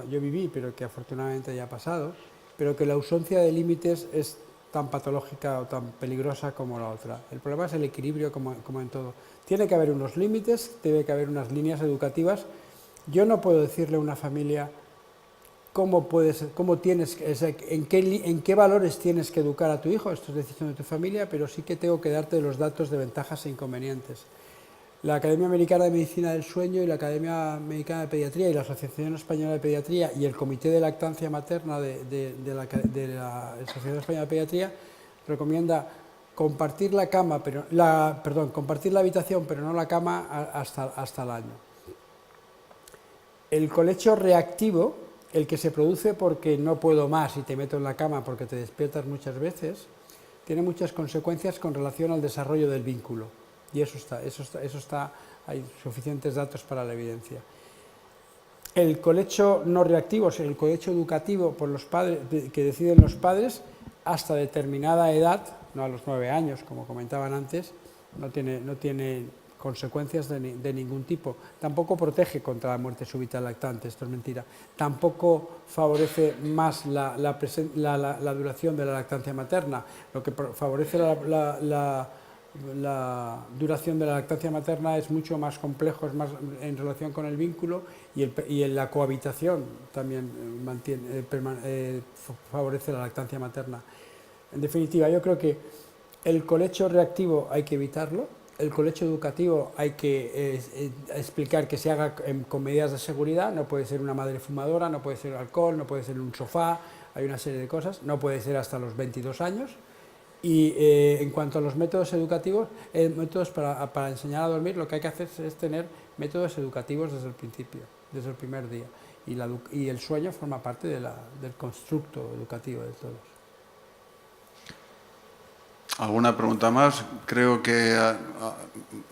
yo viví, pero que afortunadamente ya ha pasado, pero que la ausencia de límites es tan patológica o tan peligrosa como la otra. El problema es el equilibrio como en todo. Tiene que haber unos límites, debe que haber unas líneas educativas. Yo no puedo decirle a una familia en qué valores tienes que educar a tu hijo, esto es decisión de tu familia, pero sí que tengo que darte los datos de ventajas e inconvenientes. La Academia Americana de Medicina del Sueño y la Academia Americana de Pediatría y la Asociación Española de Pediatría y el Comité de Lactancia Materna de la Asociación Española de Pediatría recomienda compartir compartir la habitación, pero no la cama hasta el año. El colecho reactivo, el que se produce porque no puedo más y te meto en la cama porque te despiertas muchas veces, tiene muchas consecuencias con relación al desarrollo del vínculo. Y eso está, hay suficientes datos para la evidencia. El colecho no reactivo, el colecho educativo por los padres, que deciden los padres, hasta determinada edad, no a los 9 años, como comentaban antes, no tiene consecuencias de ningún tipo. Tampoco protege contra la muerte súbita del lactante, esto es mentira. Tampoco favorece más la duración de la lactancia materna. Lo que favorece la duración de la lactancia materna es mucho más complejo, es más en relación con el vínculo, y la cohabitación también favorece la lactancia materna. En definitiva, yo creo que el colecho reactivo hay que evitarlo, el colecho educativo hay que explicar que se haga con medidas de seguridad, no puede ser una madre fumadora, no puede ser alcohol, no puede ser un sofá, hay una serie de cosas, no puede ser hasta los 22 años. Y en cuanto a los métodos educativos, métodos para enseñar a dormir, lo que hay que hacer es tener métodos educativos desde el principio, desde el primer día. Y el sueño forma parte del constructo educativo de todos. ¿Alguna pregunta más? Creo que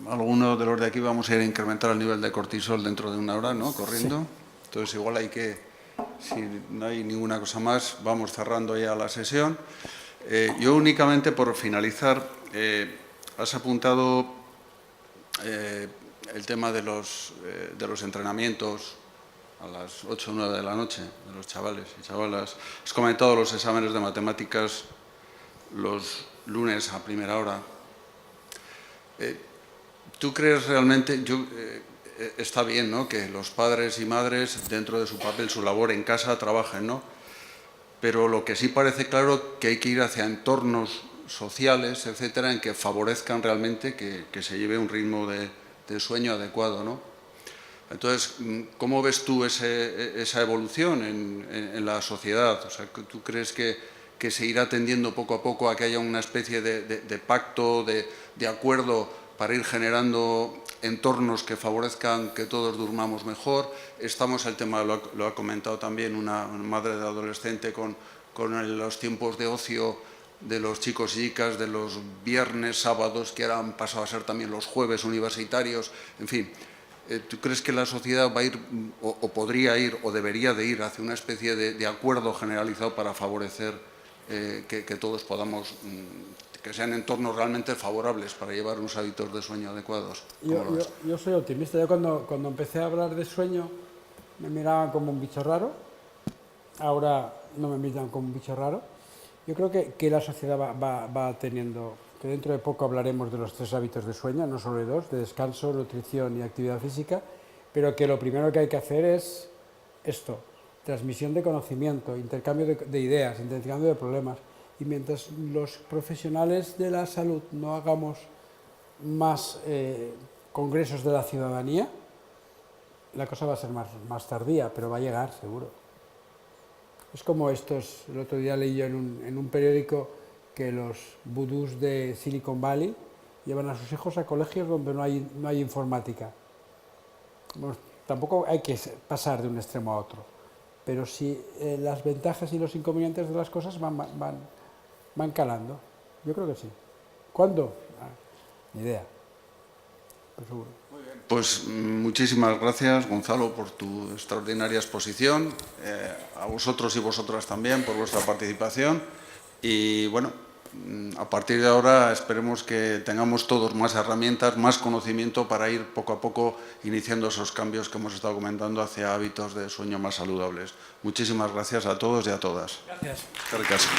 algunos de los de aquí vamos a ir a incrementar el nivel de cortisol dentro de una hora, ¿no? Corriendo. Sí. Entonces igual hay que, si no hay ninguna cosa más, vamos cerrando ya la sesión. Yo únicamente, por finalizar, has apuntado el tema de los entrenamientos a las 8 o 9 de la noche de los chavales y chavalas. Has comentado los exámenes de matemáticas los lunes a primera hora. ¿Tú crees realmente, está bien, ¿no?, que los padres y madres, dentro de su papel, su labor en casa, trabajen, ¿no? Pero lo que sí parece claro que hay que ir hacia entornos sociales, etcétera, en que favorezcan realmente que se lleve un ritmo de sueño adecuado, ¿no? Entonces, ¿cómo ves tú esa evolución en la sociedad? O sea, ¿tú crees que se irá tendiendo poco a poco a que haya una especie de pacto, de acuerdo para ir generando entornos que favorezcan que todos durmamos mejor? Estamos, el tema lo ha comentado también una madre de adolescente, con los tiempos de ocio de los chicos y chicas, de los viernes, sábados, que ahora han pasado a ser también los jueves universitarios, en fin. ¿Tú crees que la sociedad va a ir, o podría ir, o debería de ir hacia una especie de acuerdo generalizado para favorecer que todos podamos, que sean entornos realmente favorables para llevar unos hábitos de sueño adecuados? Yo soy optimista. Yo cuando empecé a hablar de sueño me miraban como un bicho raro. Ahora no me miran como un bicho raro. Yo creo que la sociedad va teniendo, que dentro de poco hablaremos de los 3 hábitos de sueño, no solo de 2, de descanso, nutrición y actividad física, pero que lo primero que hay que hacer es esto, transmisión de conocimiento, intercambio de ideas, intercambio de problemas. Y mientras los profesionales de la salud no hagamos más congresos de la ciudadanía, la cosa va a ser más tardía, pero va a llegar seguro. Es como estos, el otro día leí yo en un periódico que los vudús de Silicon Valley llevan a sus hijos a colegios donde no hay informática. Bueno, tampoco hay que pasar de un extremo a otro, pero sí las ventajas y los inconvenientes de las cosas van calando. Yo creo que sí. ¿Cuándo? Ni idea. Pero seguro. Pues muchísimas gracias, Gonzalo, por tu extraordinaria exposición, a vosotros y vosotras también por vuestra participación y bueno, a partir de ahora esperemos que tengamos todos más herramientas, más conocimiento para ir poco a poco iniciando esos cambios que hemos estado comentando hacia hábitos de sueño más saludables. Muchísimas gracias a todos y a todas. Gracias. Eskerrik asko.